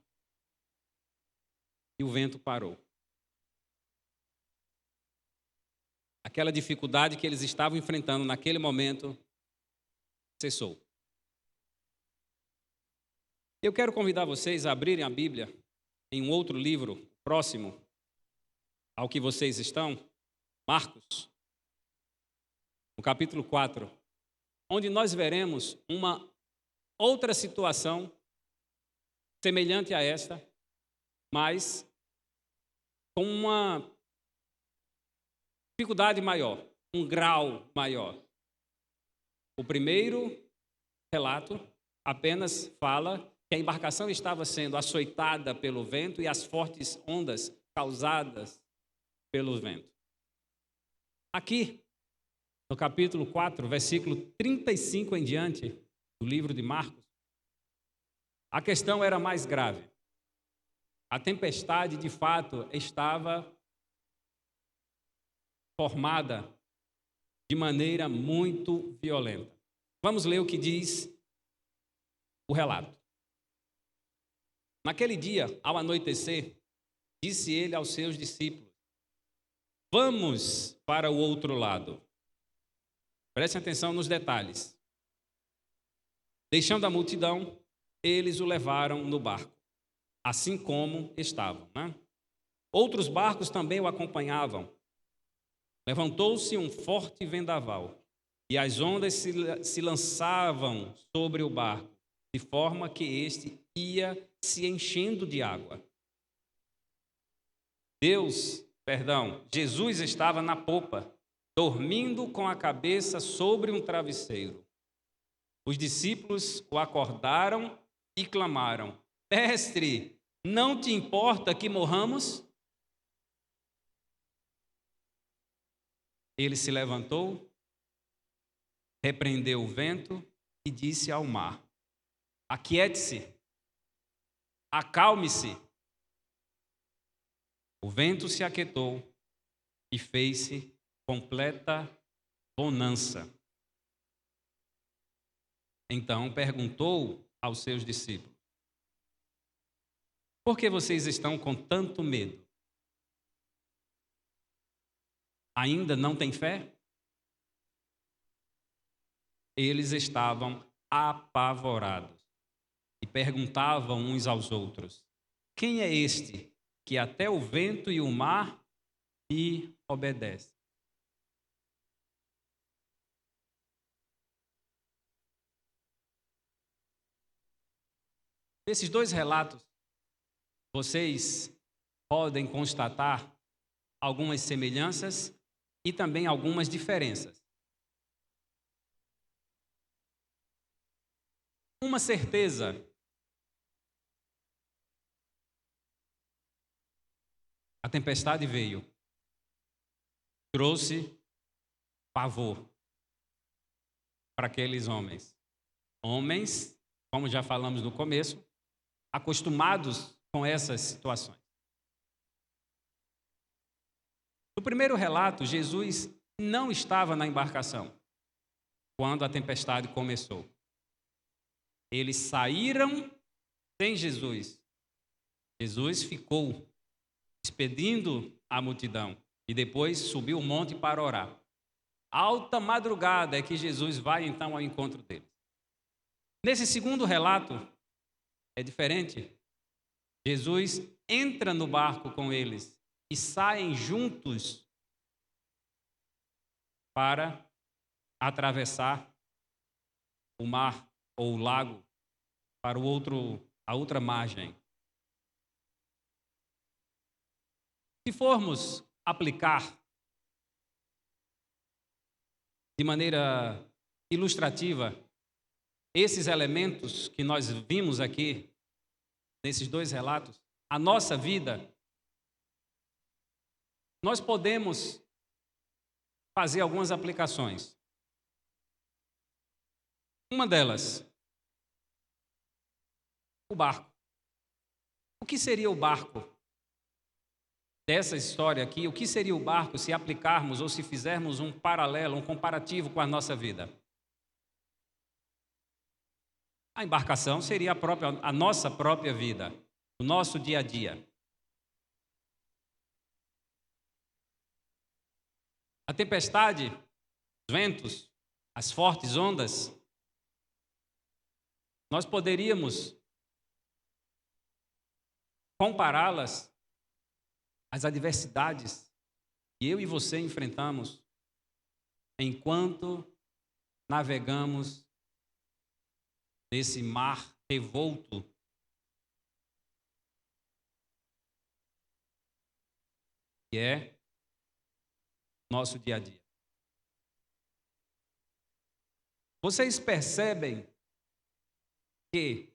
e o vento parou. Aquela dificuldade que eles estavam enfrentando naquele momento cessou. Eu quero convidar vocês a abrirem a Bíblia em um outro livro próximo ao que vocês estão, Marcos, no capítulo 4, onde nós veremos uma outra situação semelhante a esta, mas com uma dificuldade maior, um grau maior. O primeiro relato apenas fala que a embarcação estava sendo açoitada pelo vento e as fortes ondas causadas pelo vento. Aqui, no capítulo 4, versículo 35 em diante, do livro de Marcos, a questão era mais grave. A tempestade, de fato, estava formada de maneira muito violenta. Vamos ler o que diz o relato. Naquele dia, ao anoitecer, disse ele aos seus discípulos: vamos para o outro lado. Preste atenção nos detalhes. Deixando a multidão, eles o levaram no barco, assim como estavam, né? Outros barcos também o acompanhavam. Levantou-se um forte vendaval, e as ondas se lançavam sobre o barco, de forma que este ia se enchendo de água. Jesus estava na popa, dormindo com a cabeça sobre um travesseiro. Os discípulos o acordaram e clamaram: Mestre, não te importa que morramos? Ele se levantou, repreendeu o vento e disse ao mar: aquiete-se, acalme-se. O vento se aquietou e fez-se completa bonança. Então perguntou aos seus discípulos: por que vocês estão com tanto medo? Ainda não têm fé? Eles estavam apavorados e perguntavam uns aos outros: quem é este que até o vento e o mar lhe obedecem? Nesses dois relatos, vocês podem constatar algumas semelhanças e também algumas diferenças. Uma certeza: a tempestade veio, trouxe pavor para aqueles homens. Homens, como já falamos no começo, acostumados com essas situações. No primeiro relato, Jesus não estava na embarcação quando a tempestade começou. Eles saíram sem Jesus. Jesus ficou despedindo a multidão e depois subiu o monte para orar. Alta madrugada é que Jesus vai então ao encontro deles. Nesse segundo relato, é diferente. Jesus entra no barco com eles e saem juntos para atravessar o mar ou o lago para a outra margem. Se formos aplicar de maneira ilustrativa esses elementos que nós vimos aqui nesses dois relatos, a nossa vida, nós podemos fazer algumas aplicações. Uma delas, o barco. O que seria o barco? Dessa história aqui, o que seria o barco se aplicarmos ou se fizermos um paralelo, um comparativo com a nossa vida? A embarcação seria a nossa própria vida, o nosso dia a dia. A tempestade, os ventos, as fortes ondas, nós poderíamos compará-las às adversidades que eu e você enfrentamos enquanto navegamos nesse mar revolto que é nosso dia a dia. Vocês percebem que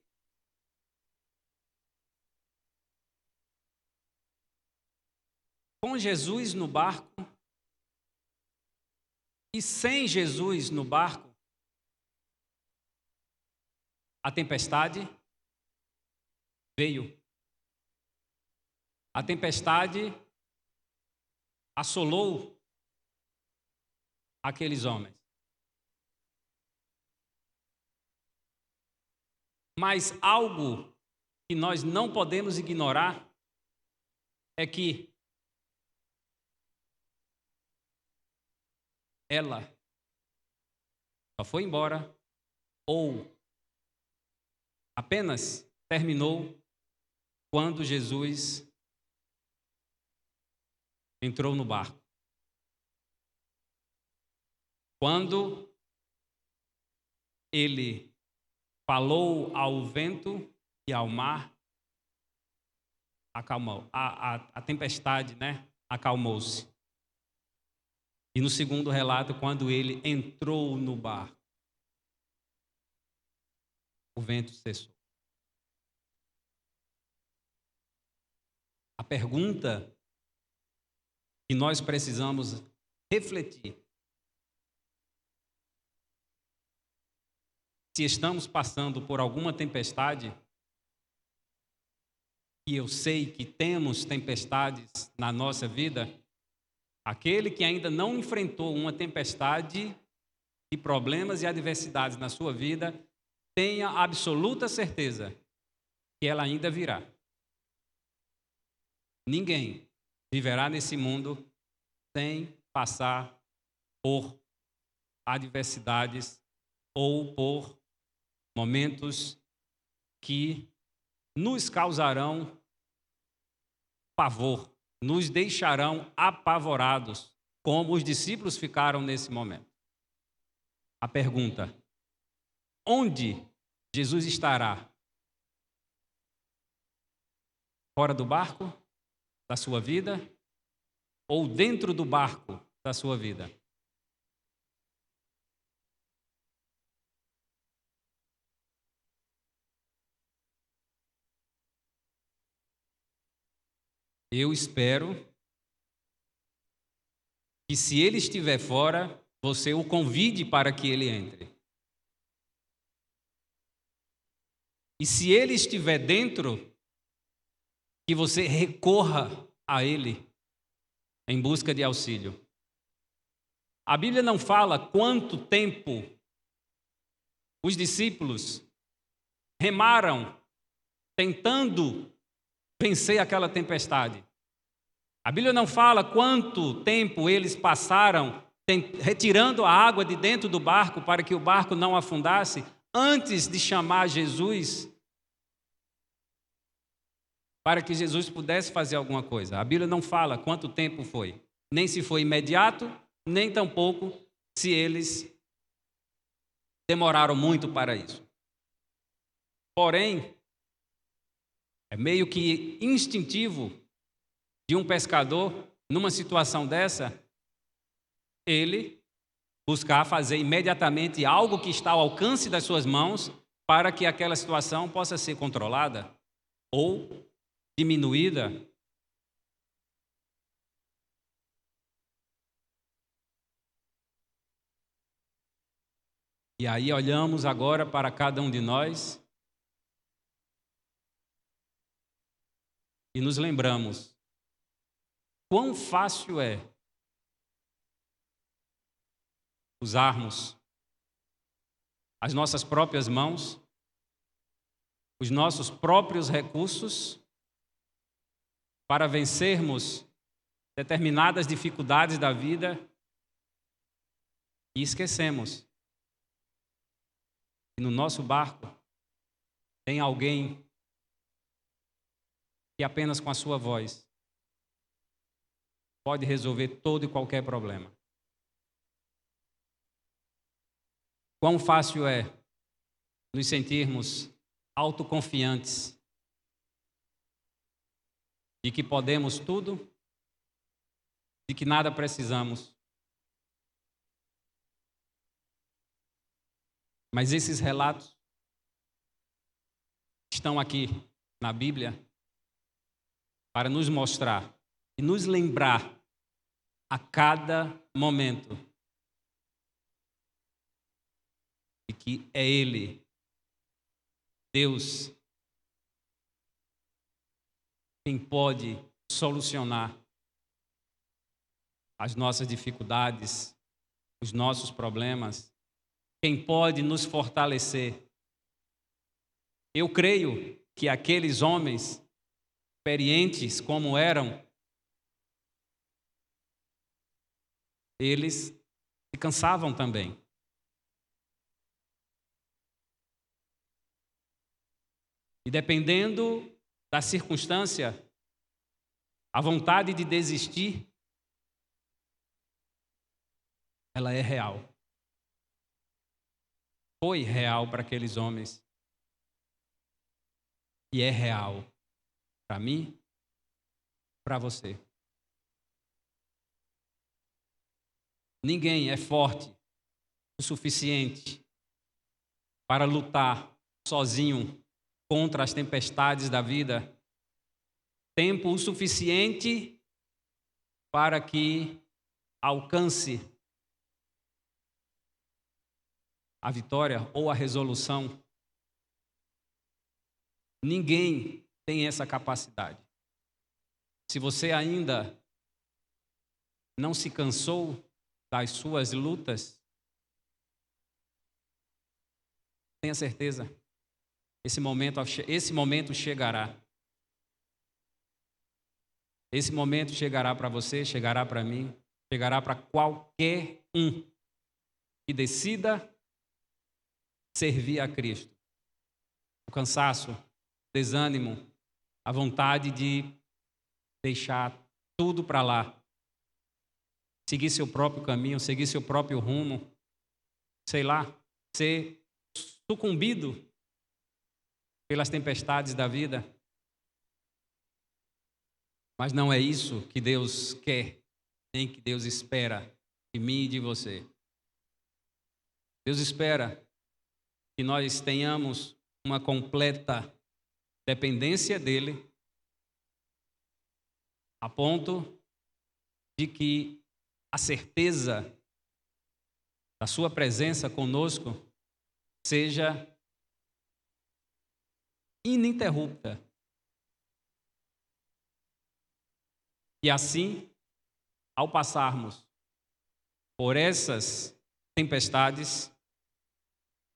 com Jesus no barco e sem Jesus no barco, a tempestade veio. A tempestade assolou aqueles homens. Mas algo que nós não podemos ignorar é que ela só foi embora ou apenas terminou quando Jesus entrou no barco. Quando ele falou ao vento e ao mar, acalmou. A tempestade, né, acalmou-se. E no segundo relato, quando ele entrou no barco, o vento cessou. A pergunta que nós precisamos refletir: se estamos passando por alguma tempestade, e eu sei que temos tempestades na nossa vida, aquele que ainda não enfrentou uma tempestade de problemas e adversidades na sua vida, tenha absoluta certeza que ela ainda virá. Ninguém viverá nesse mundo sem passar por adversidades ou por momentos que nos causarão pavor, nos deixarão apavorados, como os discípulos ficaram nesse momento. A pergunta: onde Jesus estará? Fora do barco da sua vida ou dentro do barco da sua vida? Eu espero que, se ele estiver fora, você o convide para que ele entre. E se ele estiver dentro, que você recorra a ele em busca de auxílio. A Bíblia não fala quanto tempo os discípulos remaram tentando vencer aquela tempestade. A Bíblia não fala quanto tempo eles passaram retirando a água de dentro do barco para que o barco não afundasse antes de chamar Jesus, para que Jesus pudesse fazer alguma coisa. A Bíblia não fala quanto tempo foi, nem se foi imediato, nem tampouco se eles demoraram muito para isso. Porém, é meio que instintivo de um pescador, numa situação dessa, ele buscar fazer imediatamente algo que está ao alcance das suas mãos para que aquela situação possa ser controlada ou diminuída. E aí olhamos agora para cada um de nós e nos lembramos quão fácil é usarmos as nossas próprias mãos, os nossos próprios recursos para vencermos determinadas dificuldades da vida e esquecemos que no nosso barco tem alguém que apenas com a sua voz pode resolver todo e qualquer problema. Quão fácil é nos sentirmos autoconfiantes de que podemos tudo, de que nada precisamos. Mas esses relatos estão aqui na Bíblia para nos mostrar que e nos lembrar a cada momento de que é Ele, Deus, quem pode solucionar as nossas dificuldades, os nossos problemas, quem pode nos fortalecer. Eu creio que aqueles homens experientes como eram, eles se cansavam também. E dependendo da circunstância, a vontade de desistir, ela é real. Foi real para aqueles homens. E é real para mim, para você. Ninguém é forte o suficiente para lutar sozinho contra as tempestades da vida. Tempo o suficiente para que alcance a vitória ou a resolução. Ninguém tem essa capacidade. Se você ainda não se cansou das suas lutas, tenha certeza, esse momento chegará. Esse momento chegará para você, chegará para mim, chegará para qualquer um que decida servir a Cristo. O cansaço, o desânimo, a vontade de deixar tudo para lá, seguir seu próprio caminho, seguir seu próprio rumo, sei lá, ser sucumbido pelas tempestades da vida. Mas não é isso que Deus quer, nem que Deus espera de mim e de você. Deus espera que nós tenhamos uma completa dependência dEle, a ponto de que a certeza da sua presença conosco seja ininterrupta. E assim, ao passarmos por essas tempestades,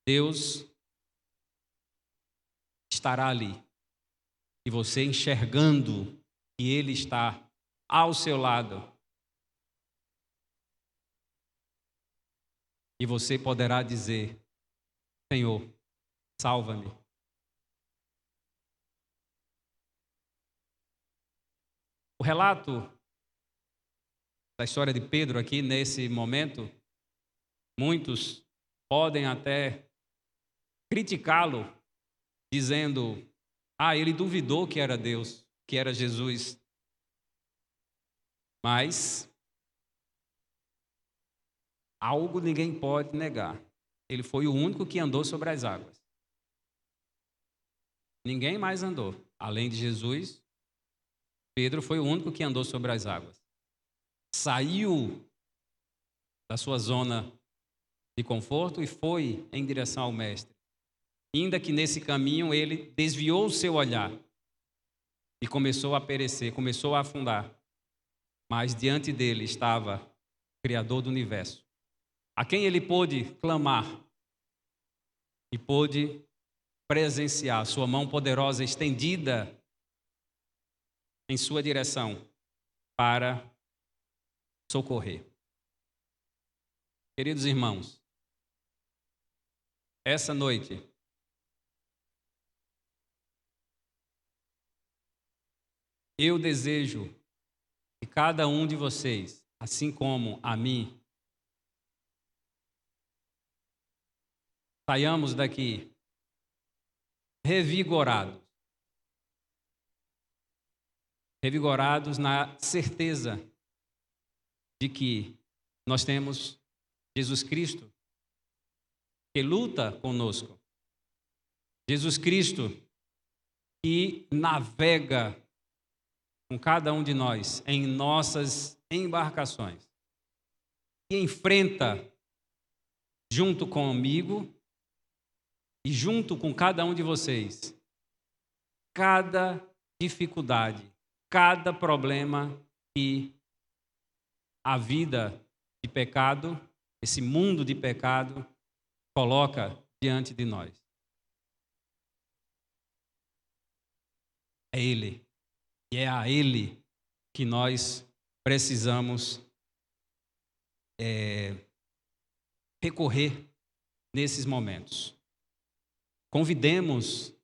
Deus estará ali. E você enxergando que Ele está ao seu lado. E você poderá dizer: Senhor, salva-me. O relato da história de Pedro aqui, nesse momento, muitos podem até criticá-lo, dizendo: ele duvidou que era Deus, que era Jesus. Mas algo ninguém pode negar. Ele foi o único que andou sobre as águas. Ninguém mais andou. Além de Jesus, Pedro foi o único que andou sobre as águas. Saiu da sua zona de conforto e foi em direção ao Mestre. Ainda que nesse caminho ele desviou o seu olhar e começou a perecer, começou a afundar. Mas diante dele estava o Criador do universo, a quem ele pôde clamar e pôde presenciar sua mão poderosa estendida em sua direção para socorrer. Queridos irmãos, essa noite eu desejo que cada um de vocês, assim como a mim, saiamos daqui revigorados na certeza de que nós temos Jesus Cristo que luta conosco, Jesus Cristo que navega com cada um de nós em nossas embarcações e enfrenta junto comigo e junto com cada um de vocês cada dificuldade, cada problema que a vida de pecado, esse mundo de pecado, coloca diante de nós. É Ele. E é a Ele que nós precisamos recorrer nesses momentos. Convidemos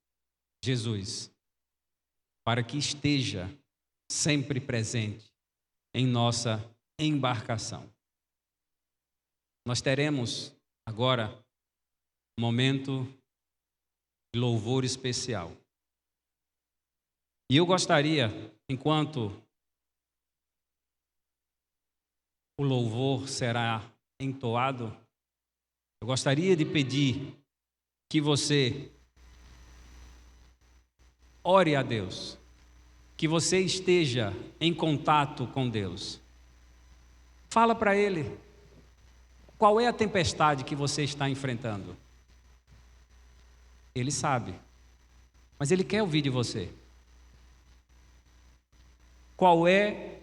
Jesus para que esteja sempre presente em nossa embarcação. Nós teremos agora um momento de louvor especial. E eu gostaria, enquanto o louvor será entoado, eu gostaria de pedir que você ore a Deus, que você esteja em contato com Deus. Fala para Ele qual é a tempestade que você está enfrentando. Ele sabe, mas Ele quer ouvir de você. Qual é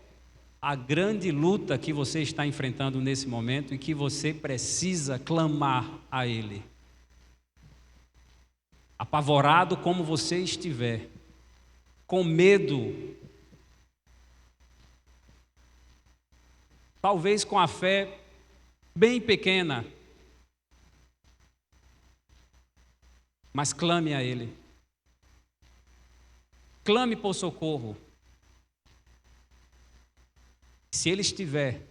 a grande luta que você está enfrentando nesse momento e que você precisa clamar a Ele? Apavorado como você estiver, com medo, talvez com a fé bem pequena, mas clame a Ele. Clame por socorro. Se Ele estiver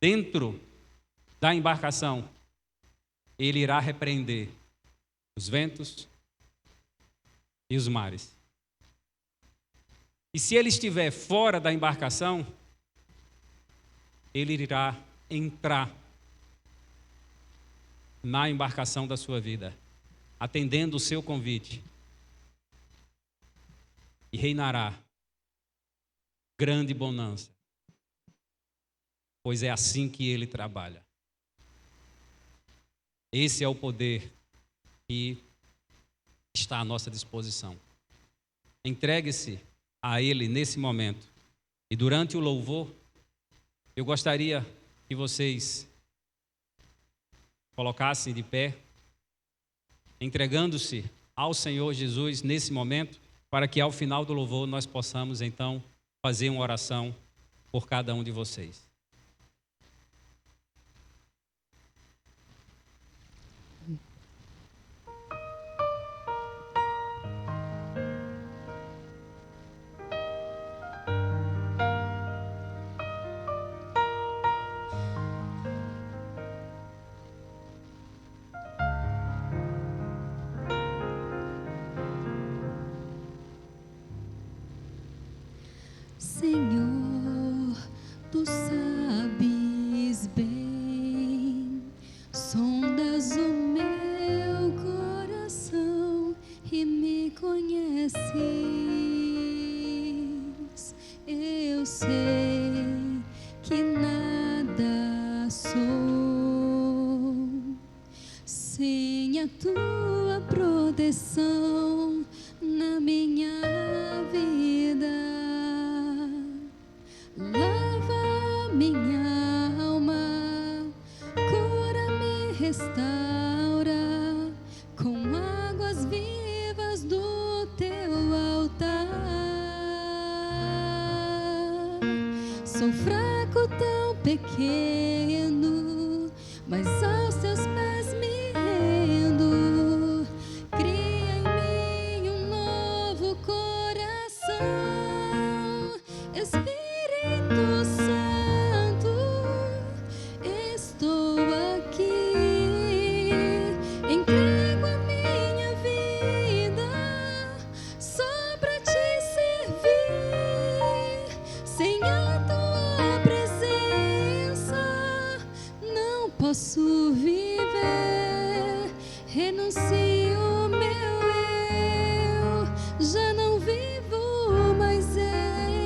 dentro da embarcação, Ele irá repreender os ventos e os mares. E se Ele estiver fora da embarcação, Ele irá entrar na embarcação da sua vida, atendendo o seu convite, e reinará grande bonança, pois é assim que Ele trabalha. Esse é o poder que está à nossa disposição. Entregue-se a Ele nesse momento. E durante o louvor, eu gostaria que vocês colocassem de pé, entregando-se ao Senhor Jesus nesse momento, para que ao final do louvor nós possamos então fazer uma oração por cada um de vocês. Senhor, tu sabes bem, sondas o meu coração e me conheces. Eu sei que nada sou sem a tua proteção na minha vida. Lava minha alma, cura-me, restaura com águas vivas do teu altar. Sou fraco, tão pequeno, mas aos teus pés me rendo. Cria em mim um novo coração. Espírito Santo, estou aqui, entrego a minha vida só para te servir. Sem a tua presença não posso viver. Renuncio meu eu, já não vivo mais eu.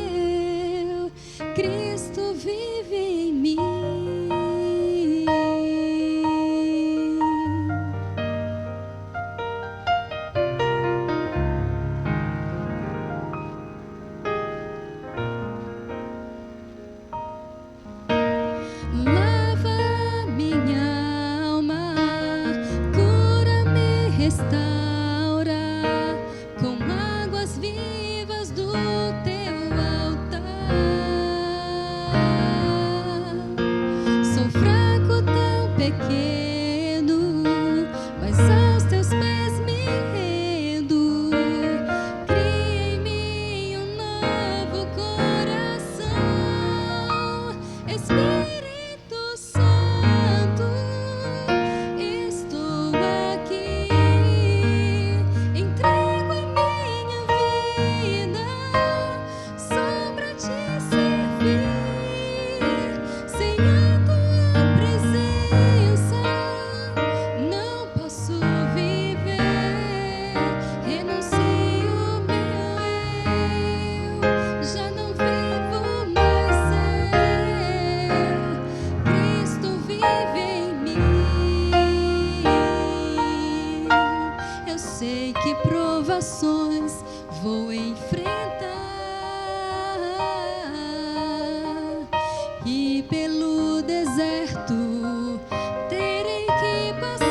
deserto terei que passar.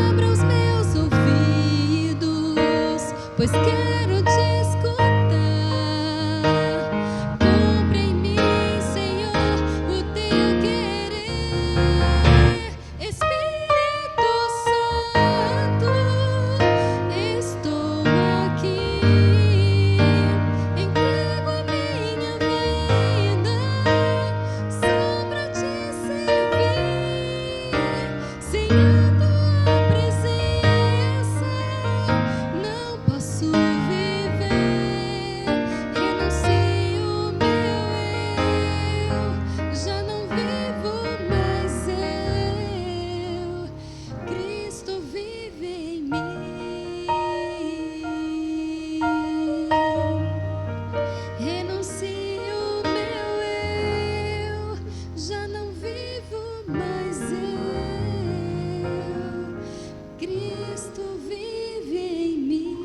Abra os meus ouvidos, pois quero te escutar. Cumpre em mim, Senhor, o teu querer. Espírito Santo, estou aqui. Entrego a minha vida só pra te servir. Sem a tua presença não posso viver. Renuncio meu eu, já não vivo mais eu. Cristo vive em mim. Renuncio meu eu, já não vivo mais eu. Cristo vive em mim.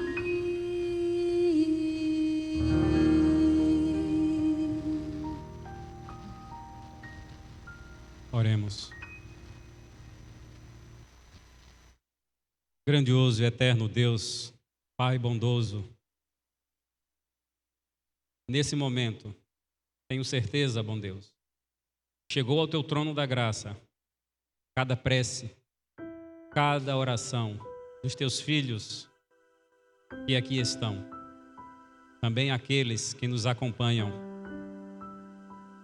Oremos. Grandioso e eterno Deus, Pai bondoso, nesse momento, tenho certeza, bom Deus, chegou ao teu trono da graça cada prece, cada oração dos teus filhos que aqui estão, também aqueles que nos acompanham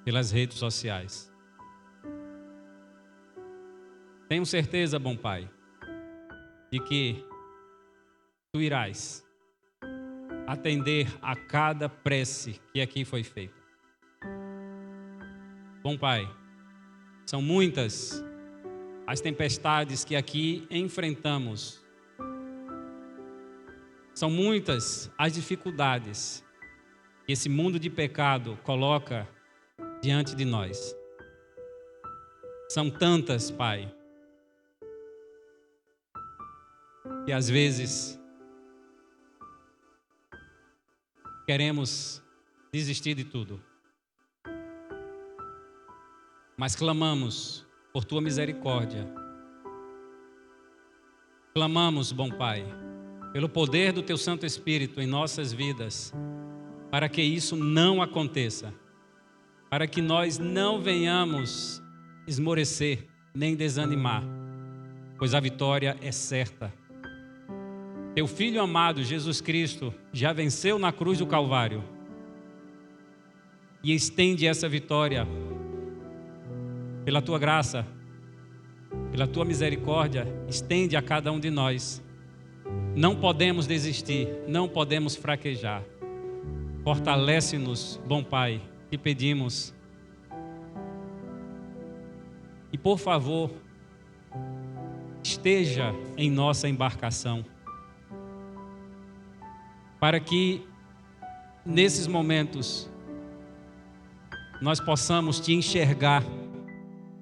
pelas redes sociais. Tenho certeza, bom Pai, de que tu irás atender a cada prece que aqui foi feita. Bom Pai, são muitas as tempestades que aqui enfrentamos. São muitas as dificuldades que esse mundo de pecado coloca diante de nós. São tantas, Pai, que às vezes queremos desistir de tudo. Mas clamamos por tua misericórdia. Clamamos, bom Pai, pelo poder do teu Santo Espírito em nossas vidas, para que isso não aconteça, para que nós não venhamos esmorecer nem desanimar, pois a vitória é certa. Teu Filho amado, Jesus Cristo, já venceu na cruz do Calvário e estende essa vitória pela tua graça, pela tua misericórdia, estende a cada um de nós. Não podemos desistir, não podemos fraquejar. Fortalece-nos, bom Pai, que pedimos. E por favor, esteja em nossa embarcação, para que nesses momentos nós possamos te enxergar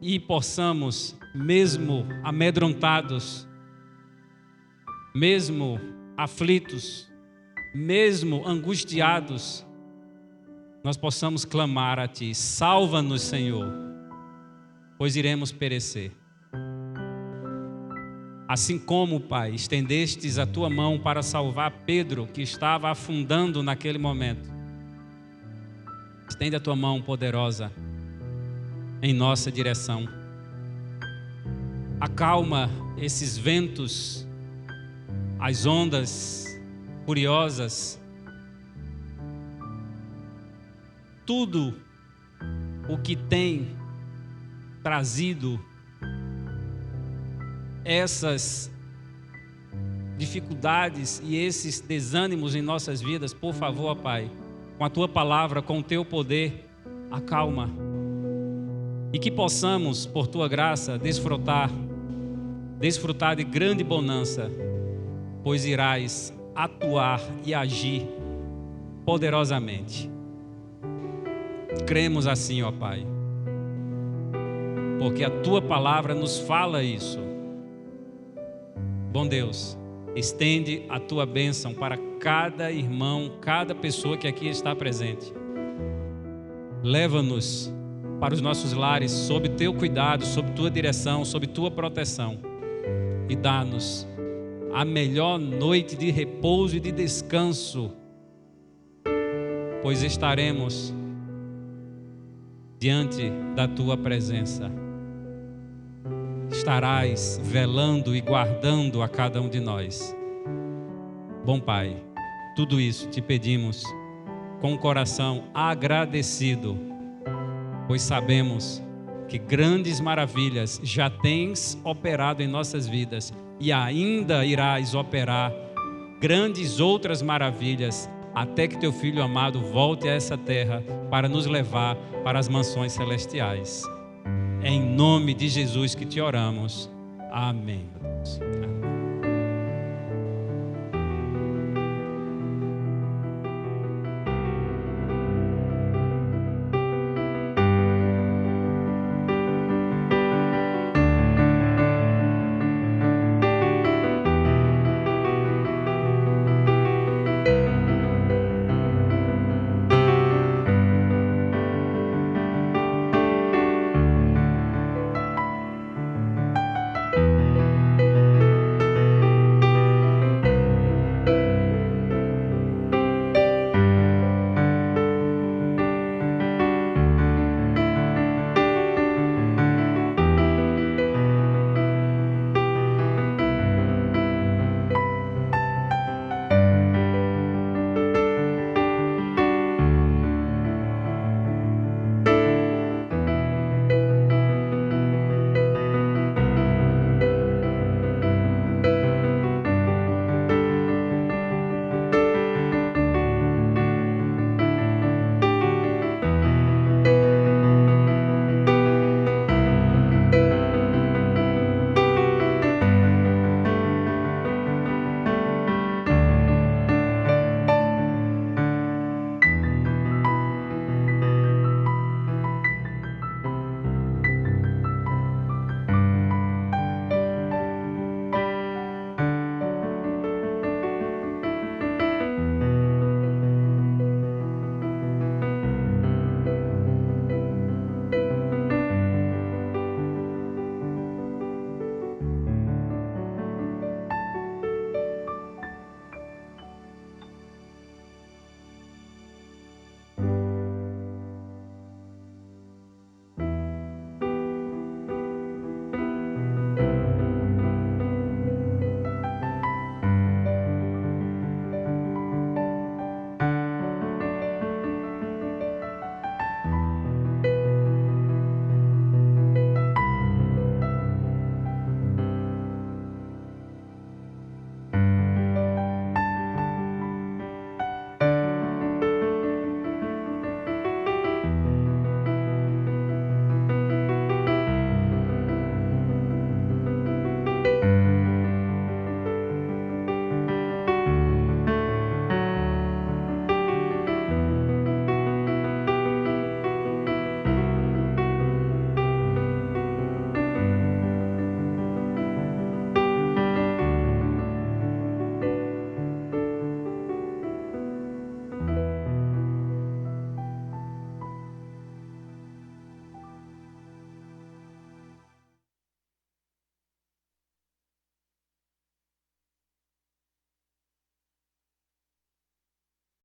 e possamos, mesmo amedrontados, mesmo aflitos, mesmo angustiados, nós possamos clamar a Ti: salva-nos, Senhor, pois iremos perecer. Assim como, Pai, estendestes a Tua mão para salvar Pedro, que estava afundando naquele momento, estende a Tua mão poderosa em nossa direção. Acalma esses ventos, as ondas furiosas, tudo o que tem trazido essas dificuldades e esses desânimos em nossas vidas. Por favor, Pai, com a Tua palavra, com o Teu poder, acalma. E que possamos, por Tua graça, desfrutar de grande bonança, pois irás atuar e agir poderosamente. Cremos assim, ó Pai, porque a Tua palavra nos fala isso. Bom Deus, estende a Tua bênção para cada irmão, cada pessoa que aqui está presente. Leva-nos para os nossos lares sob teu cuidado, sob tua direção, sob tua proteção. E dá-nos a melhor noite de repouso e de descanso, pois estaremos diante da tua presença. Estarás velando e guardando a cada um de nós. Bom Pai, tudo isso te pedimos com o coração agradecido, pois sabemos que grandes maravilhas já tens operado em nossas vidas e ainda irás operar grandes outras maravilhas até que teu Filho amado volte a essa terra para nos levar para as mansões celestiais. É em nome de Jesus que te oramos. Amém.